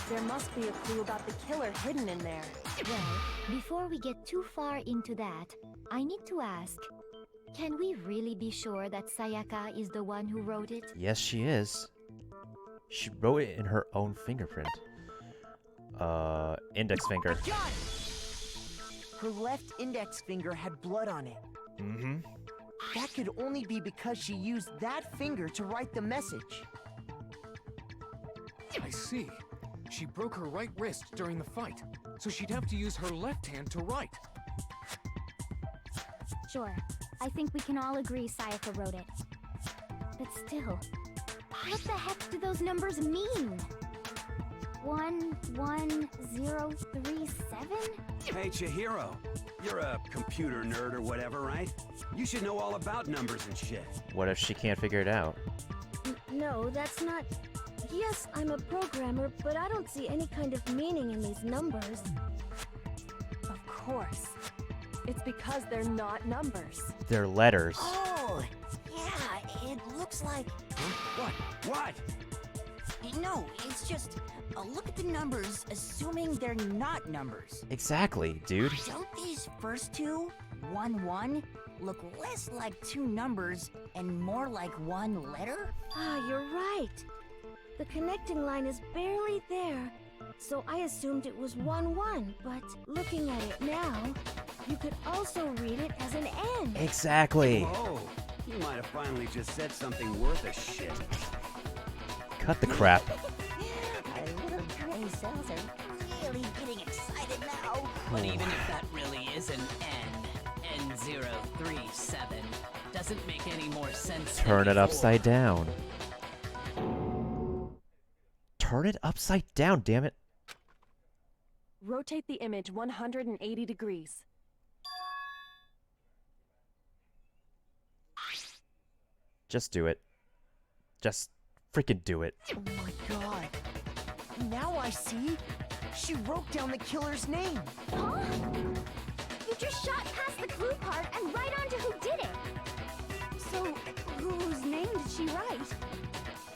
There must be a clue about the killer hidden in there. Well, before we get too far into that, I need to ask, can we really be sure that Sayaka is the one who wrote it? Yes, she is. She wrote it in her own fingerprint. Index finger. I got it! Her left index finger had blood on it. Mm-hmm. That could only be because she used that finger to write the message. I see. she broke her right wrist during the fight, so she'd have to use her left hand to write. Sure, I think we can all agree Sayaka wrote it. But still, what the heck do those numbers mean? 11037? Hey, Chihiro. You're a computer nerd or whatever, right? You should know all about numbers and shit. What if she can't figure it out? No, that's not... Yes, I'm a programmer, but I don't see any kind of meaning in these numbers. Of course. It's because they're not numbers. They're letters. Oh, yeah, it looks like... What? What? No, it's just... look at the numbers, assuming they're not numbers. Exactly, dude. Don't these first two, 1-1, look less like two numbers and more like one letter? Ah, you're right. The connecting line is barely there, so I assumed it was 1-1, but looking at it now, you could also read it as an N. Exactly. Whoa. You might have finally just said something worth a shit. Cut the crap. Our little brain cells are really getting excited now. But even if that really is an N037, doesn't make any more sense. Turn it upside down. Turn it upside down, damn it. Rotate the image 180 degrees. Just do it. Just freaking do it. Oh my god. Now I see. She wrote down the killer's name. Huh? You just shot past the clue part and right onto who did it. So, whose name did she write?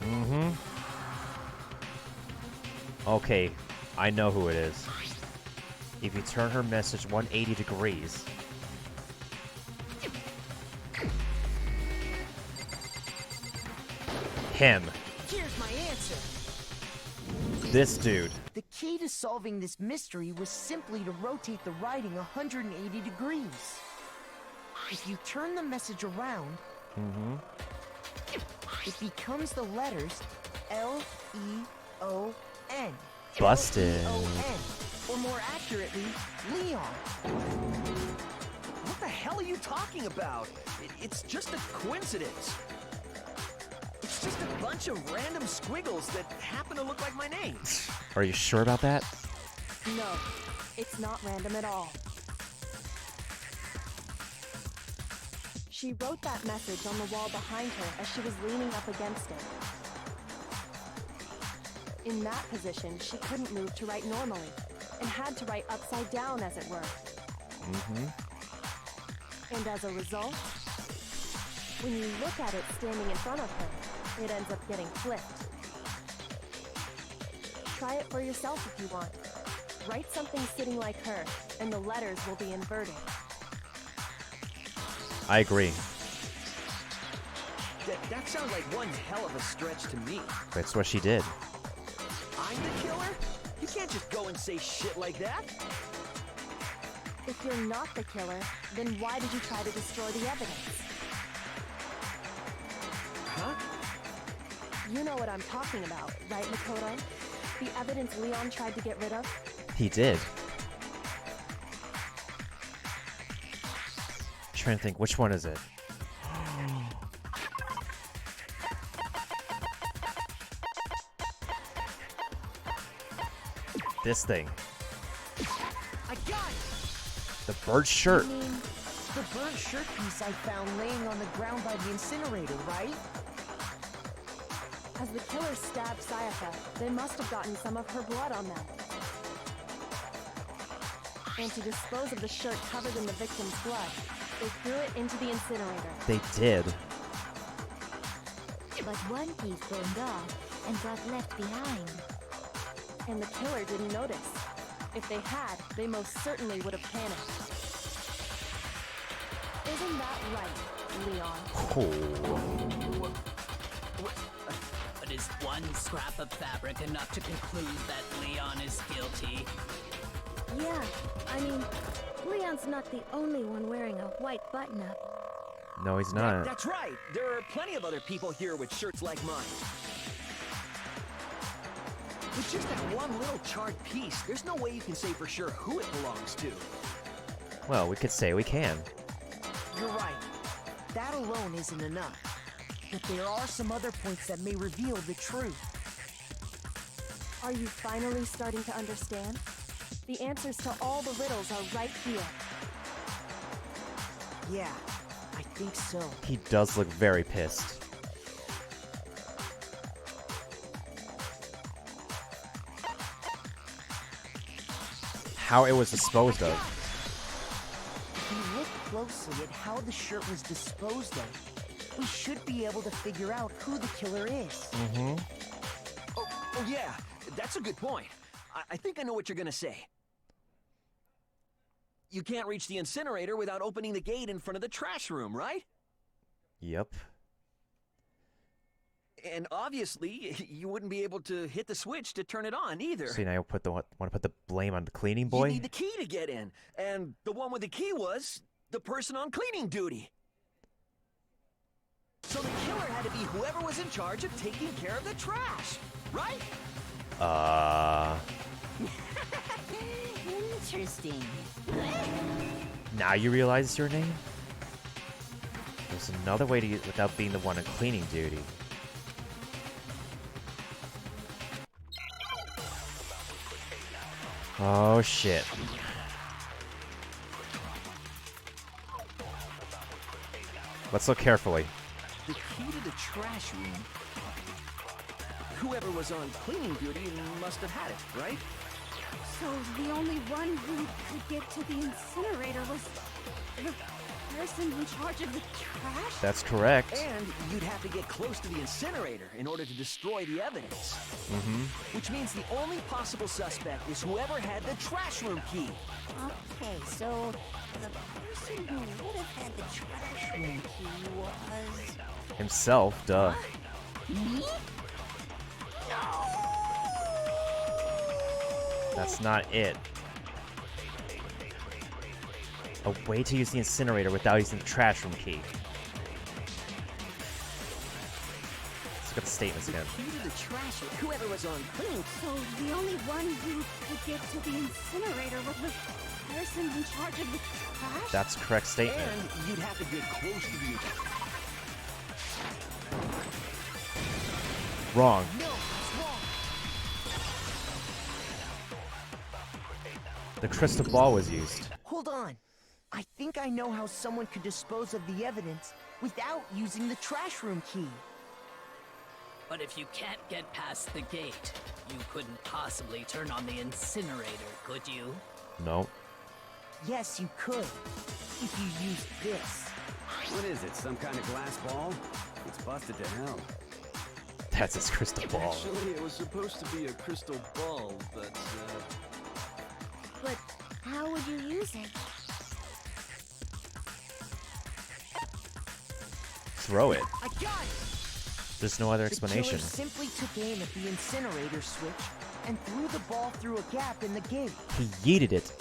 Mm-hmm. Okay, I know who it is. If you turn her message 180 degrees. Him. Here's my answer. This dude. The key to solving this mystery was simply to rotate the writing 180 degrees. If you turn the message around, Mm-hmm. it becomes the letters L-E-O-N. Busted. L-E-O-N, or more accurately, Leon. What the hell are you talking about? It's just a coincidence. It's just a bunch of random squiggles that happen to look like my name. Are you sure about that? No, it's not random at all. She wrote that message on the wall behind her as she was leaning up against it. In that position, she couldn't move to write normally, and had to write upside down, as it were. Mm-hmm. And as a result, when you look at it standing in front of her, it ends up getting flipped. Try it for yourself if you want. Write something sitting like her, and the letters will be inverted. I agree. That sounds like one hell of a stretch to me. That's what she did. I'm the killer? You can't just go and say shit like that. If you're not the killer, then why did you try to destroy the evidence? Huh? You know what I'm talking about, right, Makoto? The evidence Leon tried to get rid of? He did. Trying to think, which one is it? This thing. I got it! The bird shirt. You mean the burnt shirt piece I found laying on the ground by the incinerator, right? As the killer stabbed Sayaka, they must have gotten some of her blood on them. And to dispose of the shirt covered in the victim's blood, they threw it into the incinerator. They did. But one piece burned off and got left behind. And the killer didn't notice. If they had, they most certainly would have panicked. Isn't that right, Leon? Oh. But is one scrap of fabric enough to conclude that Leon is guilty? Yeah, I mean, Leon's not the only one wearing a white button-up. No, he's not. That's right. There are plenty of other people here with shirts like mine. With just that one little charred piece, there's no way you can say for sure who it belongs to. Well, we could say we can. You're right. That alone isn't enough. But there are some other points that may reveal the truth. Are you finally starting to understand? The answers to all the riddles are right here. Yeah, I think so. He does look very pissed. How it was disposed of. If we look closely at how the shirt was disposed of, we should be able to figure out who the killer is. Mm-hmm. Oh yeah, that's a good point. I think I know what you're gonna say. You can't reach the incinerator without opening the gate in front of the trash room, right? Yep. And obviously, you wouldn't be able to hit the switch to turn it on either. So now you want to put the blame on the cleaning You boy? need the key to get in, and the one with the key was the person on cleaning duty. So the killer had to be whoever was in charge of taking care of the trash, right? Interesting. Now you realize it's your name? There's another way to get without being the one on cleaning duty. Oh shit. Let's look carefully. The key to the trash room. Whoever was on cleaning duty must have had it, right? So the only one who could get to the incinerator was the person in charge of the trash? That's correct. And you'd have to get close to the incinerator in order to destroy the evidence. Mm-hmm. Which means the only possible suspect is whoever had the trash room key. Okay, so the person who would have had the trash room key was... Himself, duh. Me? No! That's not it. A way to use the incinerator without using the trash room key. Let's look at the statements again. Key to the trash room. Whoever was on cleaning. So the only one who could get to the incinerator was the person in charge of the trash? That's correct statement. And you'd have to get close to the... Wrong. No, that's wrong. The crystal ball was used. Hold on. I think I know how someone could dispose of the evidence without using the trash room key. But if you can't get past the gate, you couldn't possibly turn on the incinerator, could you? No. Yes, you could. If you used this. What is it, some kind of glass ball? It's busted to hell. That's his crystal ball. Actually, it was supposed to be a crystal ball, but, But how would you use it? Throw it. I got it! There's no other The explanation. killer simply took aim at the incinerator switch and threw the ball through a gap in the gate. He yeeted it.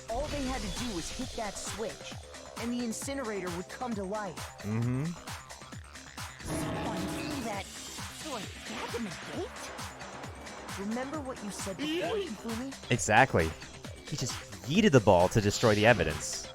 All they had to do was hit that switch, and the incinerator would come to life. Mm-hmm. Someone threw that through a gap in the gate? Remember what you said before, Hifumi? Exactly. He just yeeted the ball to destroy the evidence.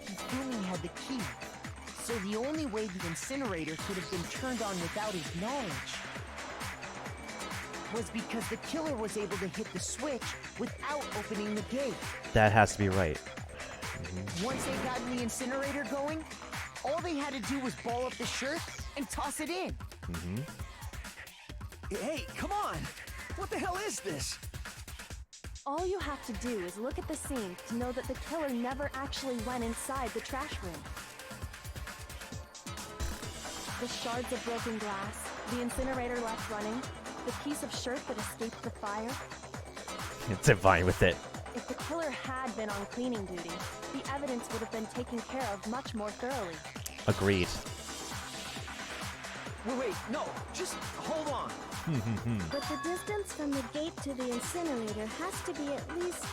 Hifumi had the key, so the only way the incinerator could have been turned on without his knowledge was because the killer was able to hit the switch without opening the gate. That has to be right. Once they got the incinerator going, all they had to do was ball up the shirt and toss it in. Mm-hmm. hey, come on! What the hell is this? All you have to do is look at the scene to know that the killer never actually went inside the trash room. The shards of broken glass, the incinerator left running, the piece of shirt that escaped the fire. Divine with it. If the killer had been on cleaning duty, the evidence would have been taken care of much more thoroughly. Agreed. Wait, no, just hold on. But the distance from the gate to the incinerator has to be at least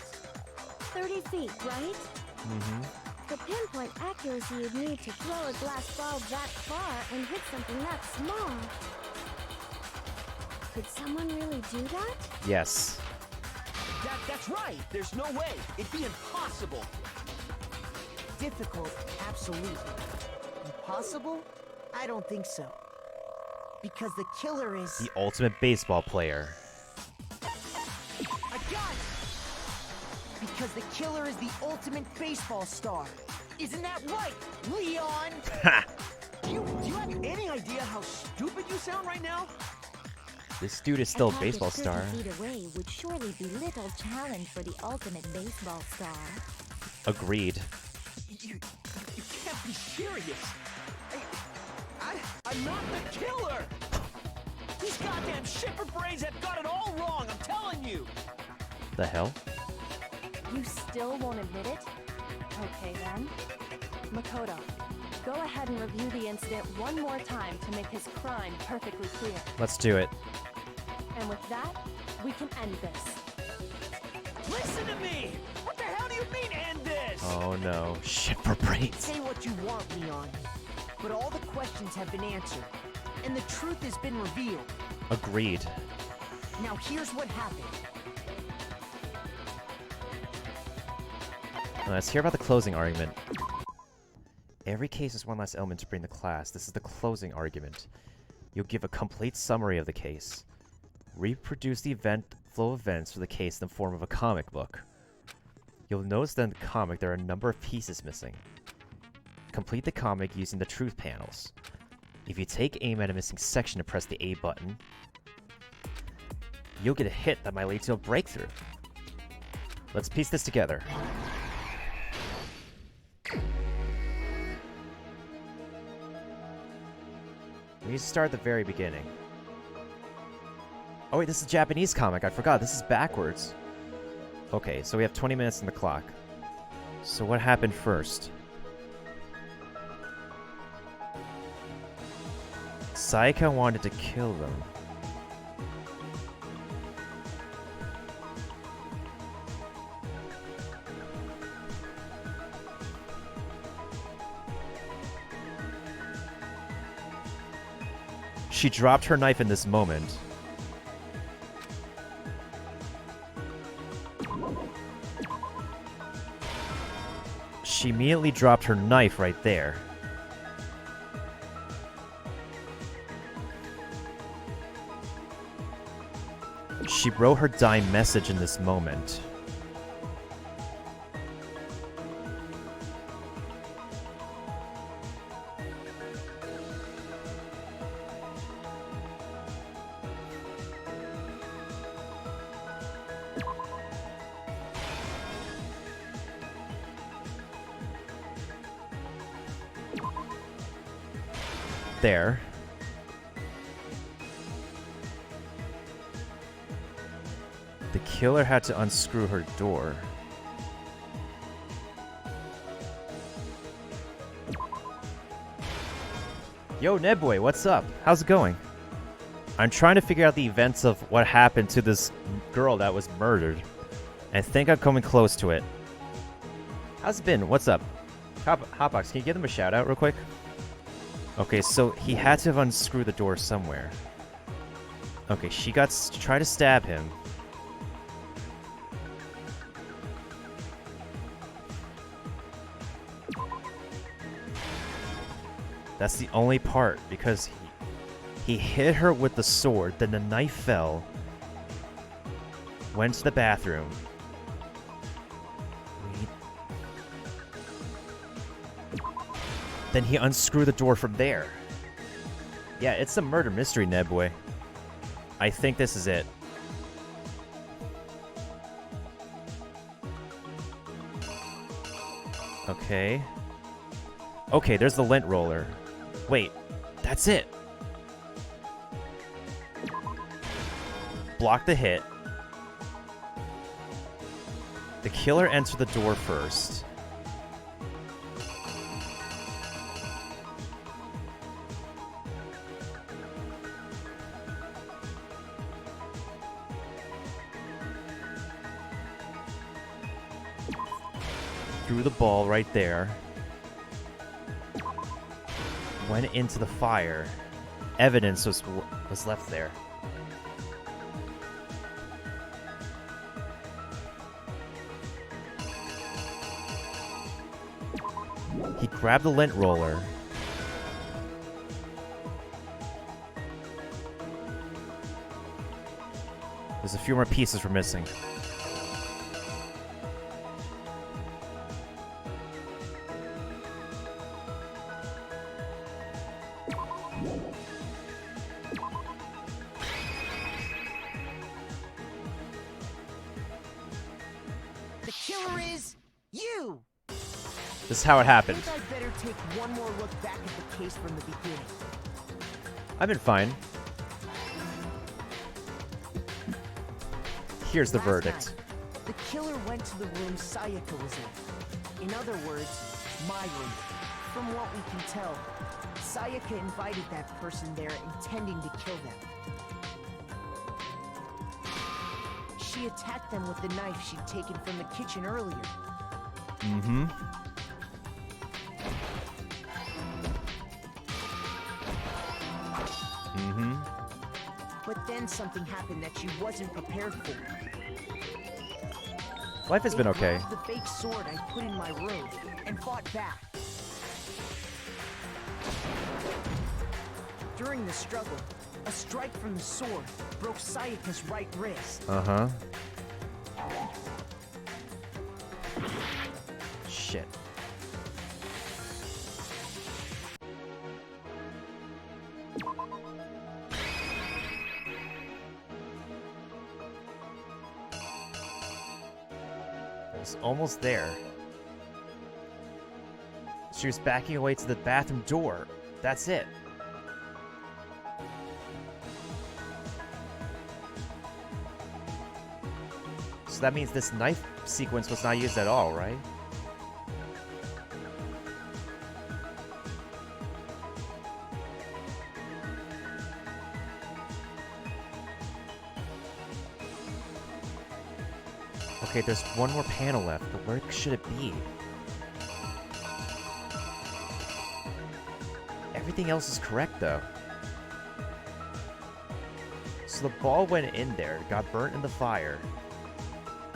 30 feet, right? The pinpoint accuracy you'd need to throw a glass ball that far and hit something that small. Could someone really do that? Yes. That's right. There's no way. It'd be impossible. Difficult, absolutely. Impossible? I don't think so. Because the killer is... The ultimate baseball player. I got it! Because the killer is the ultimate baseball star. Isn't that right, Leon? Ha! Do you have any idea how stupid you sound right now? This dude is still a Attack baseball at 30 star. feet away would surely be little challenge for the ultimate baseball star. Agreed. You can't be serious. I'm not the killer. These goddamn shipper brains have got it all wrong, I'm telling you. The hell? You still won't admit it? Okay then. Makoto, go ahead and review the incident one more time to make his crime perfectly clear. Let's do it. And with that, we can end this. Listen to me! What the hell do you mean end this? Oh no. Shit for brains. Say what you want, Leon. But all the questions have been answered. And the truth has been revealed. Agreed. Now here's what happened. Now, let's hear about the closing argument. Every case is one less element to bring the class. This is the closing argument. You'll give a complete summary of the case. Reproduce the flow of events for the case in the form of a comic book. You'll notice that in the comic there are a number of pieces missing. Complete the comic using the truth panels. If you take aim at a missing section and press the A button, you'll get a hit that might lead to a breakthrough. Let's piece this together. We need to start at the very beginning. Oh wait, this is a Japanese comic. I forgot. This is backwards. Okay, so we have 20 minutes on the clock. So what happened first? Sayaka wanted to kill them. She dropped her knife in this moment. She immediately dropped her knife right there. She wrote her dying message in this moment. There. The killer had to unscrew her door. Yo, Nebboy, what's up? How's it going? I'm trying to figure out the events of what happened to this girl that was murdered. I think I'm coming close to it. How's it been? What's up? Hotbox, can you give them a shout out real quick? Okay, so he had to have unscrewed the door somewhere. Okay, she got to try to stab him. That's the only part, because he hit her with the sword, then the knife fell, went to the bathroom. Then he unscrewed the door from there. Yeah, it's a murder mystery, Nebboy. I think this is it. Okay. Okay, there's the lint roller. Wait, that's it. Block the hit. The killer entered the door first. threw the ball right there. Went into the fire. Evidence was left there. He grabbed the lint roller. There's a few more pieces we're missing. The killer is you! This is how it I happened. think I'd better take one more look back at the case from the beginning. I've been fine. Here's the Last verdict. night, the killer went to the room Sayaka was in. In other words, my room. From what we can tell, Sayaka invited that person there intending to kill them. She attacked them with the knife she'd taken from the kitchen earlier. Mm-hmm. Mm-hmm. But then something happened that she wasn't prepared for. Life has been They okay. grabbed the fake sword I put in my room and fought back. During the struggle, a strike from the sword broke Sayaka's right wrist. Uh-huh. Shit. It's almost there. She was backing away to the bathroom door. That's it. So that means this knife sequence was not used at all, right? Okay, there's one more panel left, but where should it be? Everything else is correct, though. So the ball went in there, got burnt in the fire.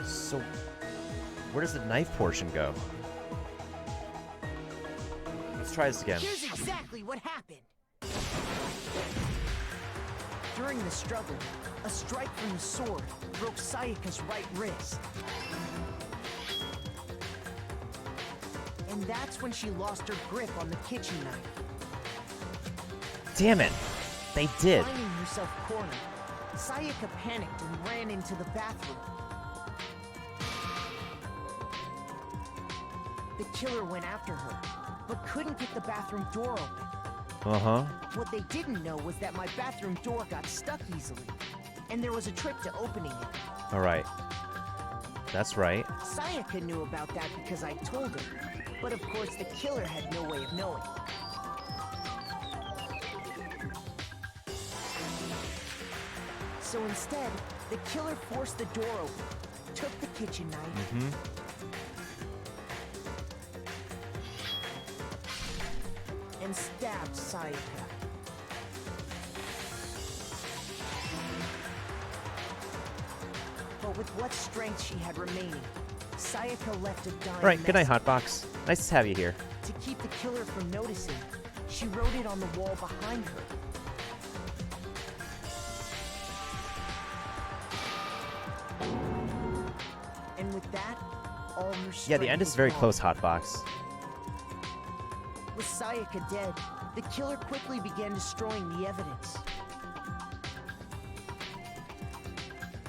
So, where does the knife portion go? Let's try this again. Here's exactly what happened. During the struggle, a strike from the sword broke Sayaka's right wrist. And that's when she lost her grip on the kitchen knife. Damn it! They did. Finding herself cornered, Sayaka panicked and ran into the bathroom. The killer went after her, but couldn't get the bathroom door open. Uh-huh. What they didn't know was that my bathroom door got stuck easily, and there was a trick to opening it. Alright. That's right. Sayaka knew about that because I told her, but of course the killer had no way of knowing. So instead, the killer forced the door open, took the kitchen knife, Mm-hmm. and stabbed Sayaka. But with what strength she had remaining, Sayaka left a dying Alright, good night, message. Hotbox. Nice to have you here. To keep the killer from noticing, she wrote it on the wall behind her. And with that, all her strength Yeah, the end is was very gone. close, Hotbox. With Sayaka dead, the killer quickly began destroying the evidence.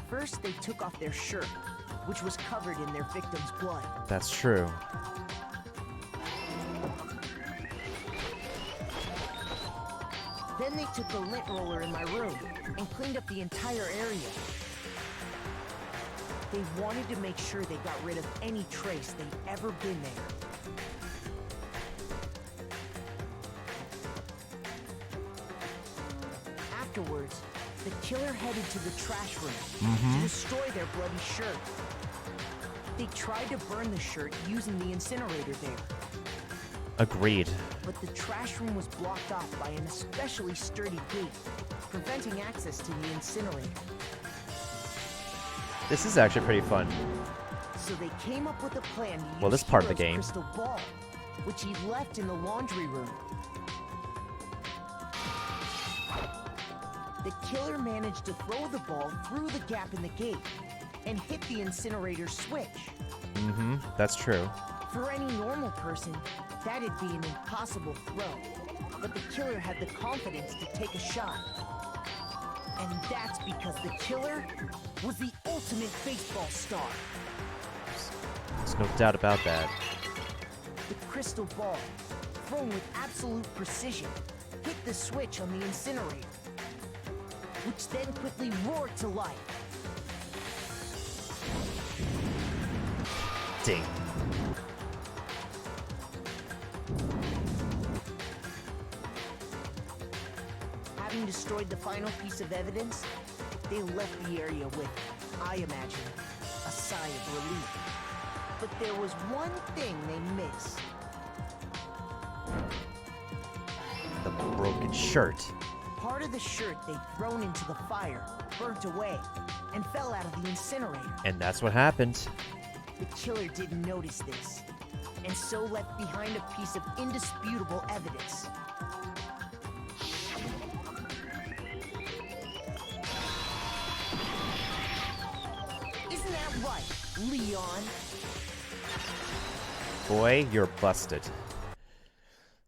First, they took off their shirt, which was covered in their victim's blood. That's true. Then they took the lint roller in my room and cleaned up the entire area. They wanted to make sure they got rid of any trace they'd ever been there. Afterwards, the killer headed to the trash room to destroy their bloody shirt. They They tried to burn the shirt using the incinerator there, Agreed. but the trash room was blocked off by an especially sturdy gate, preventing access to the incinerator. This is actually pretty fun. So they came up with a plan to use Well, this part of the Hero's game. crystal ball, which he left in the laundry room. The killer managed to throw the ball through the gap in the gate and hit the incinerator switch. Mm-hmm. That's true. For any normal person, that'd be an impossible throw. But the killer had the confidence to take a shot. And that's because the killer was the ultimate baseball star. There's no doubt about that. The crystal ball, thrown with absolute precision, hit the switch on the incinerator, which then quickly roared to life. Ding. Having destroyed the final piece of evidence, they left the area with, I imagine, a sigh of relief. But there was one thing they missed. The broken shirt. Part of the shirt they'd thrown into the fire burnt away and fell out of the incinerator. And that's what happened. The killer didn't notice this, and so left behind a piece of indisputable evidence. Isn't that right, Leon? Boy, you're busted.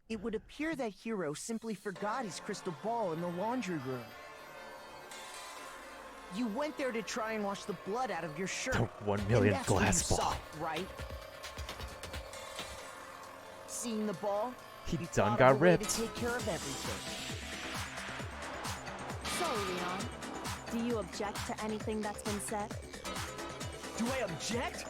It would appear that Hero simply forgot his crystal ball in the laundry room. You went there to try and wash the blood out of your shirt. The 1 million and that's what glass you ball. saw, right? Seeing the ball, He you done thought got of a way ripped. to take care of everything. So, Leon, do you object to anything that's been said? Do I object?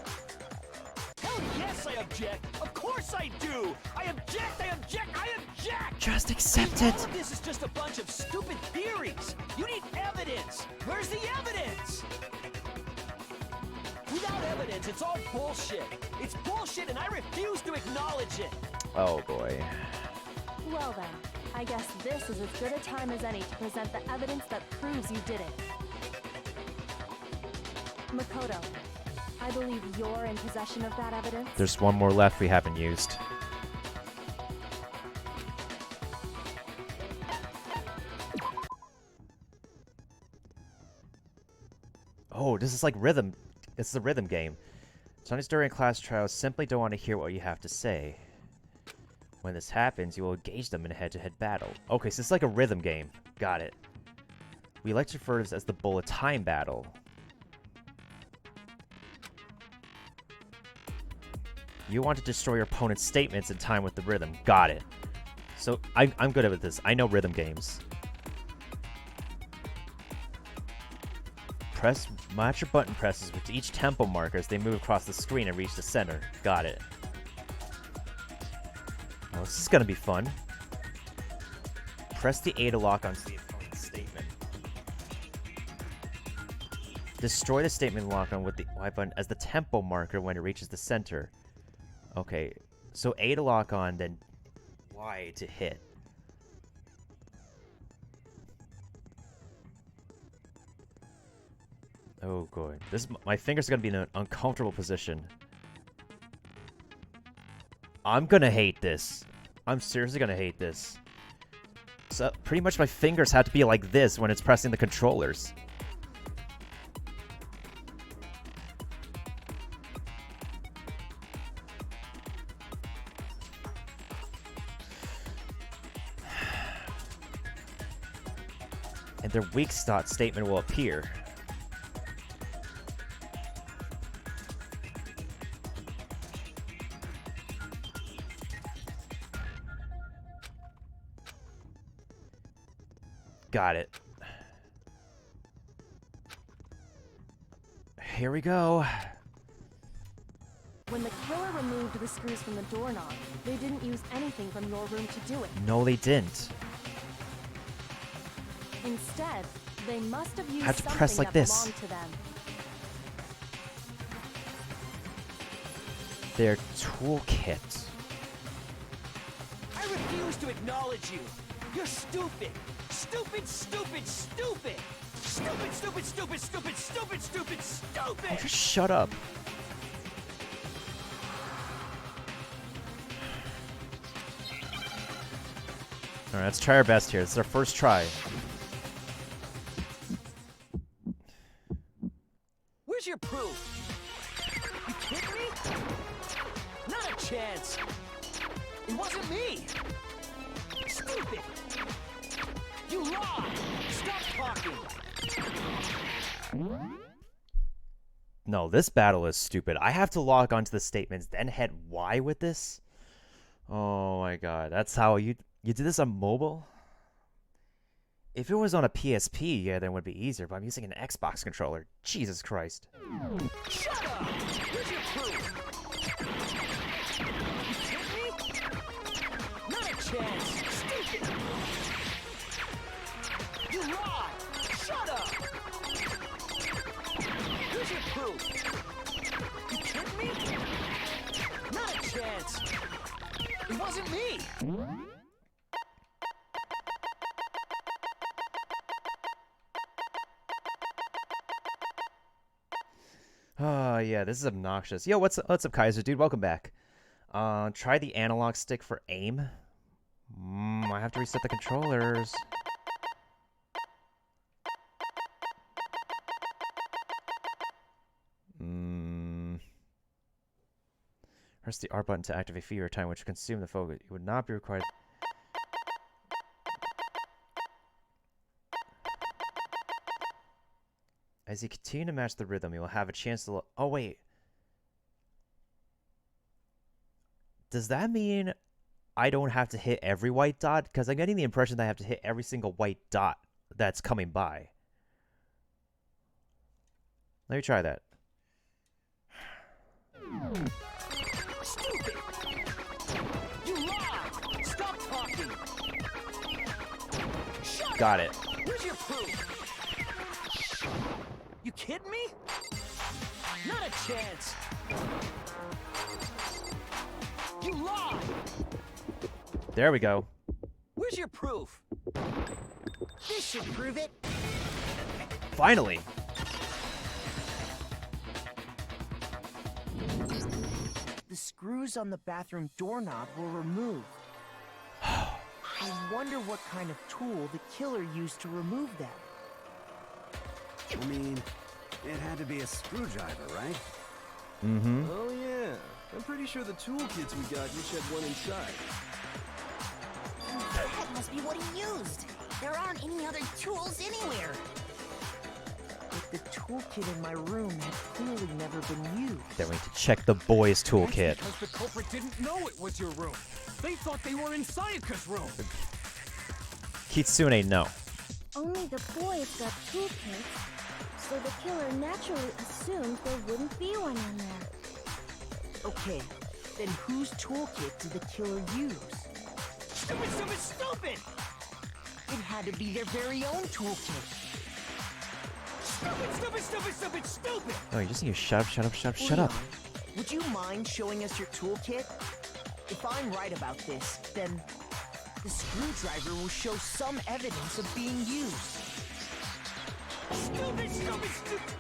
Hell yes, I object! Of course I do! I object! I object! I object! Just accept All it. of this is just a bunch of stupid theories! You need evidence! Where's the evidence? Without evidence, it's all bullshit! It's bullshit and I refuse to acknowledge it! Oh boy. Well then, I guess this is as good a time as any to present the evidence that proves you did it. Makoto, I believe you're in possession of that evidence. There's one more left we haven't used. Oh, this is like rhythm. It's a rhythm game. Sometimes during class trials, simply don't want to hear what you have to say. When this happens, you will engage them in a head-to-head battle. Okay, so it's like a rhythm game. Got it. We like to refer to this as the bullet time battle. You want to destroy your opponent's statements in time with the rhythm. Got it. So, I'm good at this. I know rhythm games. Match your button presses with each tempo marker as they move across the screen and reach the center. Got it. Well, this is gonna be fun. Press the A to lock onto the opponent's statement. Destroy the statement lock on with the Y button as the tempo marker when it reaches the center. Okay, so A to lock on, then Y to hit. Oh, good. My fingers are gonna be in an uncomfortable position. I'm gonna hate this. I'm seriously gonna hate this. So, pretty much my fingers have to be like this when it's pressing the controllers. And their weak start statement will appear. Got it. Here we go. When the killer removed the screws from the doorknob, they didn't use anything from your room to do it. No, they didn't. Instead, they must have used Had to something press like that this. belonged to them. their toolkit. I refuse to acknowledge you. You're stupid. Stupid, stupid, stupid. Stupid, stupid, stupid, stupid, stupid, stupid, stupid. Oh, just shut up. Alright, let's try our best here. This is our first try. Where's your proof? You kidding me? Not a chance. It wasn't me. Stupid. You lied. Stop talking. No, this battle is stupid. I have to log onto the statements, then hit Y with this? Oh my god. That's how you did this on mobile? If it was on a PSP, yeah, then it would be easier, but I'm using an Xbox controller. Jesus Christ. Shut up! Where's your proof? You kidding me? Not a chance. Stupid. You lied. Shut up. Where's your proof? You kidding me? Not a chance. It wasn't me. Oh, yeah, this is obnoxious. Yo, what's up, Kaiser, dude? Welcome back. Try the analog stick for aim. I have to reset the controllers. Press the R button to activate fever time, which consume the focus. You would not be required. As you continue to match the rhythm, you will have a chance to look. Oh, wait. Does that mean I don't have to hit every white dot? Because I'm getting the impression that I have to hit every single white dot that's coming by. Let me try that. Stupid! You lied! Stop talking! Shut Got up. it. Where's your proof? You kidding me? Not a chance! You lied! There we go. Where's your proof? This should prove it. Finally. The screws on the bathroom doorknob were removed. I wonder what kind of tool the killer used to remove them. I mean, it had to be a screwdriver, right? Mm-hmm. Oh yeah, I'm pretty sure the toolkits we got each had one inside. That must be what he used. There aren't any other tools anywhere. But the toolkit in my room had clearly never been used. Then we need to check the boys' toolkit. Because the culprit didn't know it was your room. They thought they were in Sayaka's room. Kitsune, no. Only the boys got toolkits, so the killer naturally assumed there wouldn't be one in there. Okay, then whose toolkit did the killer use? Stupid, stupid, stupid! It had to be their very own toolkit. Stupid, stupid, stupid, stupid, stupid! No, you just need to shut up, shut up, shut up, shut up. Leon, would you mind showing us your toolkit? If I'm right about this, then the screwdriver will show some evidence of being used. Stupid, stupid, stupid!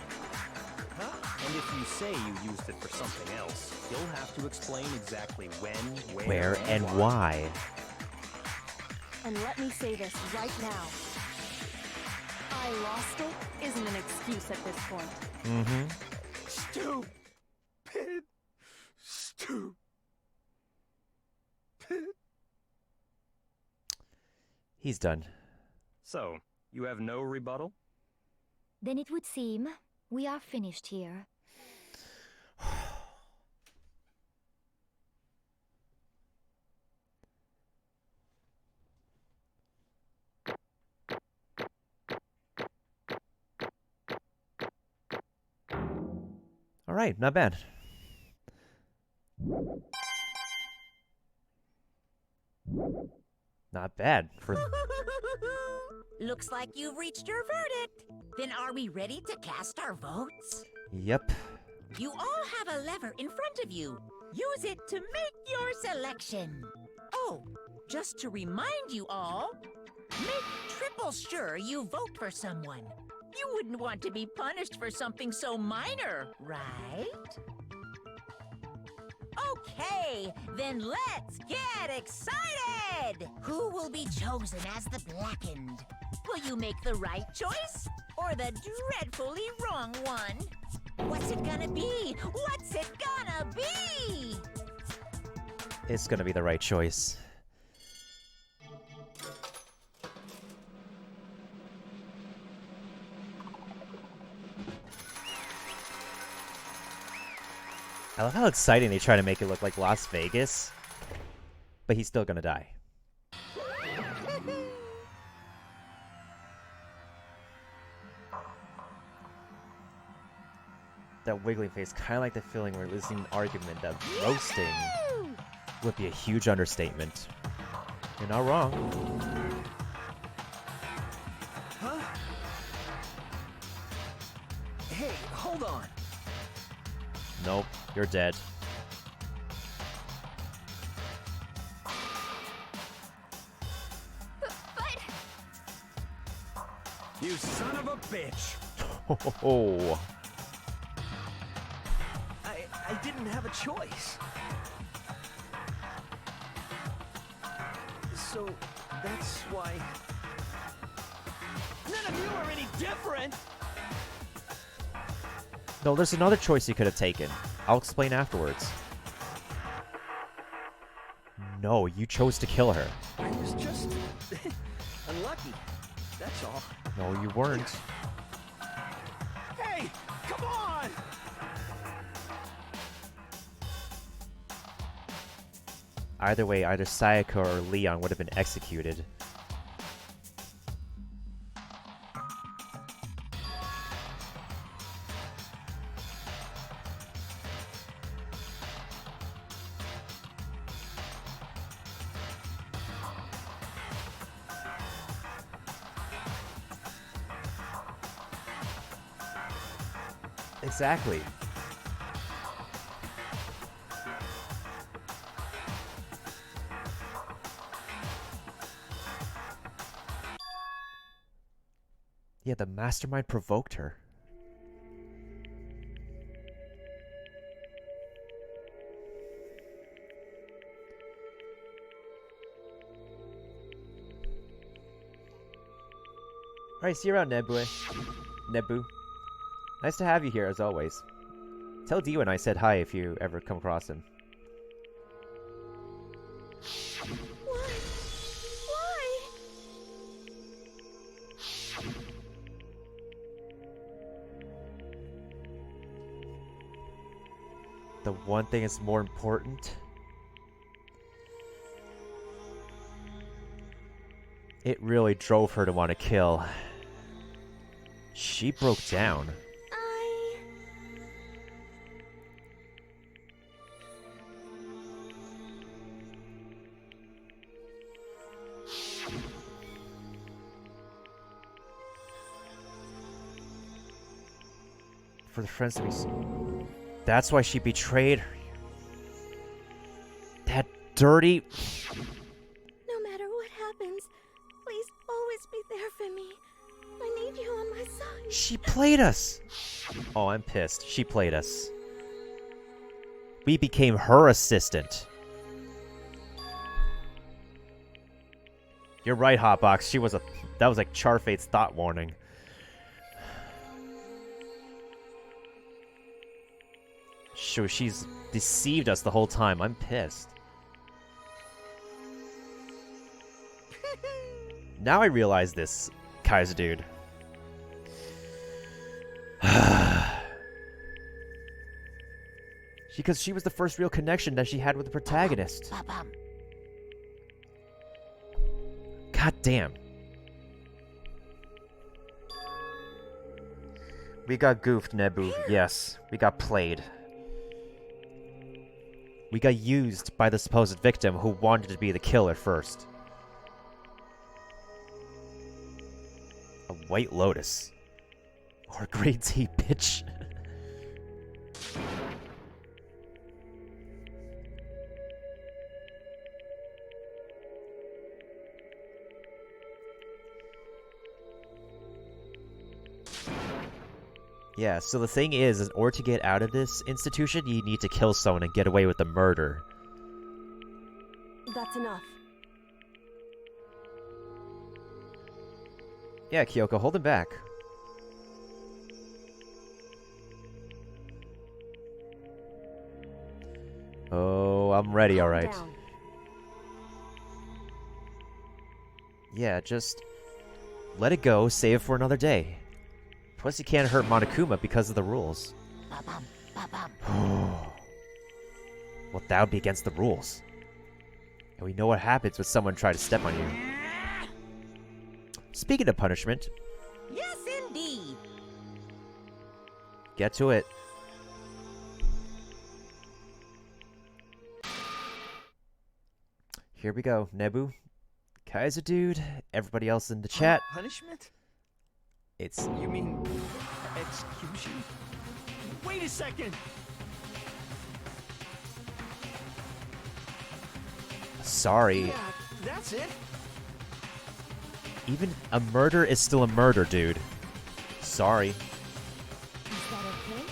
Huh? And if you say you used it for something else, you'll have to explain exactly when, Where and why. And let me say this right now. I lost it isn't an excuse at this point. Mm-hmm. Stupid! Stupid! He's done. So, you have no rebuttal? Then it would seem we are finished here. All right, not bad. Not bad for. Looks like you've reached your verdict. Then are we ready to cast our votes? Yep. You all have a lever in front of you. Use it to make your selection. Oh, just to remind you all, make triple sure you vote for someone. You wouldn't want to be punished for something so minor, right? Okay, then let's get excited! Who will be chosen as the Blackened? Will you make the right choice or the dreadfully wrong one? What's it gonna be? What's it gonna be? It's gonna be the right choice. I love how exciting they try to make it look like Las Vegas, but he's still gonna die. That wiggling face, kind of like the feeling we're losing an argument that roasting would be a huge understatement. You're not wrong. Huh? Hey, hold on. Nope, you're dead. But You son of a bitch! Oh, I didn't have a choice. So that's why. None of you are any different! no, there's another choice you could have taken. I'll explain afterwards. No, you chose to kill her. I was just unlucky. That's all. No, you weren't. Hey, come on! Either way, either Sayaka or Leon would have been executed. Exactly. Yeah, the mastermind provoked her. Alright, see you around, Nebu. Nice to have you here, as always. Tell Diwan I said hi if you ever come across him. why? Why? The one thing is more important. It really drove her to want to kill. She broke down. For the friends to be... That's why she betrayed her. That dirty... No matter what happens, please always be there for me. I need you on my side. She played us! Oh, I'm pissed. She played us. We became her assistant. You're right, Hotbox. She was a... That was like Charfate's thought warning. So she's deceived us the whole time. I'm pissed. Now I realize this, Kaiser dude. Because she was the first real connection that she had with the protagonist. God damn. We got goofed, Nebu. Yes, we got played. We got used by the supposed victim who wanted to be the killer first. A White Lotus. Or Grade D, bitch. Yeah, so the thing is, in order to get out of this institution, you need to kill someone and get away with the murder. That's enough. Yeah, Kyoko, hold him back. Oh, I'm ready, Calm alright. down. Yeah, just let it go, save it for another day. Plus, you can't hurt Monokuma because of the rules. Ba-bum, ba-bum. Well, that would be against the rules. And we know what happens when someone tries to step on you. Speaking of punishment, Yes, indeed. get to it. Here we go, Nebu, Kaiser Dude, everybody else in the chat. Punishment? It's You mean execution? Wait a second! sorry. Yeah, that's it. Even a murder is still a murder, dude. Sorry. Is that okay?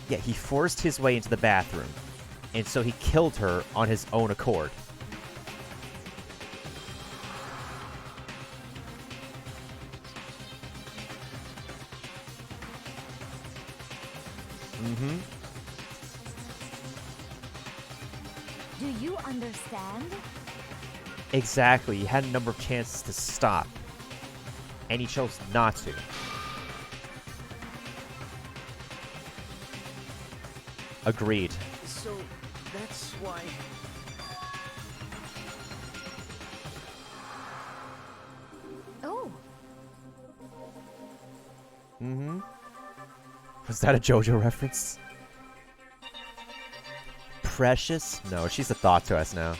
Yeah, he forced his way into the bathroom, and so he killed her on his own accord. Mm-hmm. Do you understand? Exactly. He had a number of chances to stop, and he chose not to. Agreed. So, that's why... Oh, Mm-hmm. Was that a JoJo reference? Precious? No, she's a thought to us now.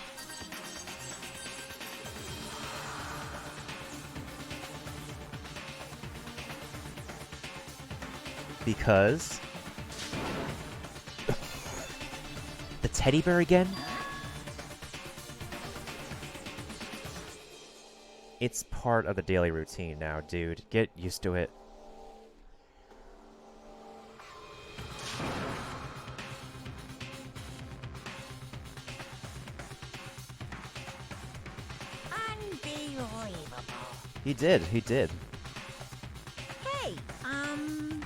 Because... the teddy bear again? It's part of the daily routine now, dude. Get used to it. Unbelievable. He did, he did. Hey, hmm.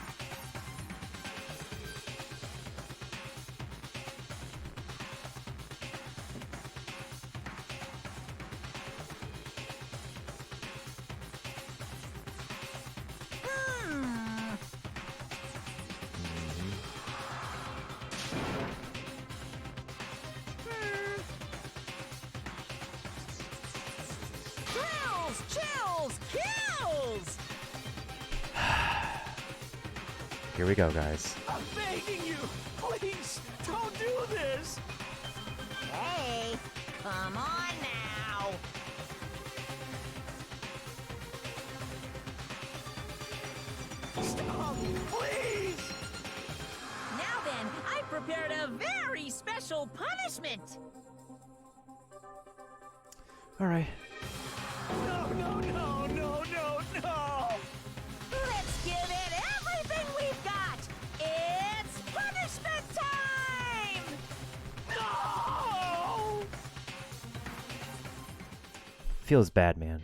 Chills, chills, kills! Here we go, guys. I'm begging you! Please, don't do this! Hey, come on now. Stop, please! Now then, I prepared a very special punishment. Alright. No, no, no, no, no, no! Let's give it everything we've got. It's punishment time! No! Feels bad, man.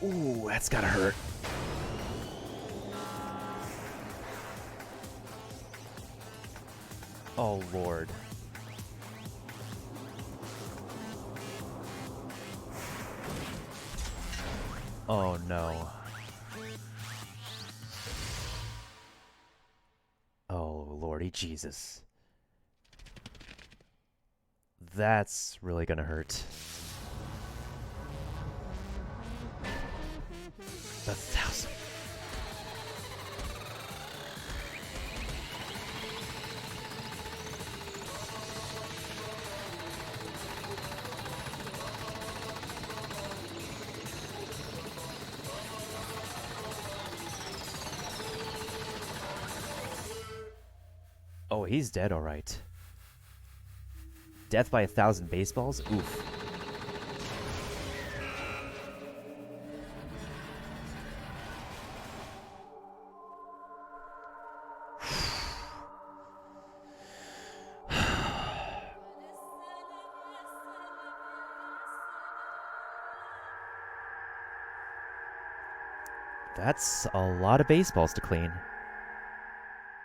Ooh, that's gotta hurt. Oh, Lord. Oh, no. Oh, Lordy Jesus. That's really gonna hurt. The 1,000. Oh, he's dead, alright. Death by 1,000 baseballs? Oof. That's a lot of baseballs to clean.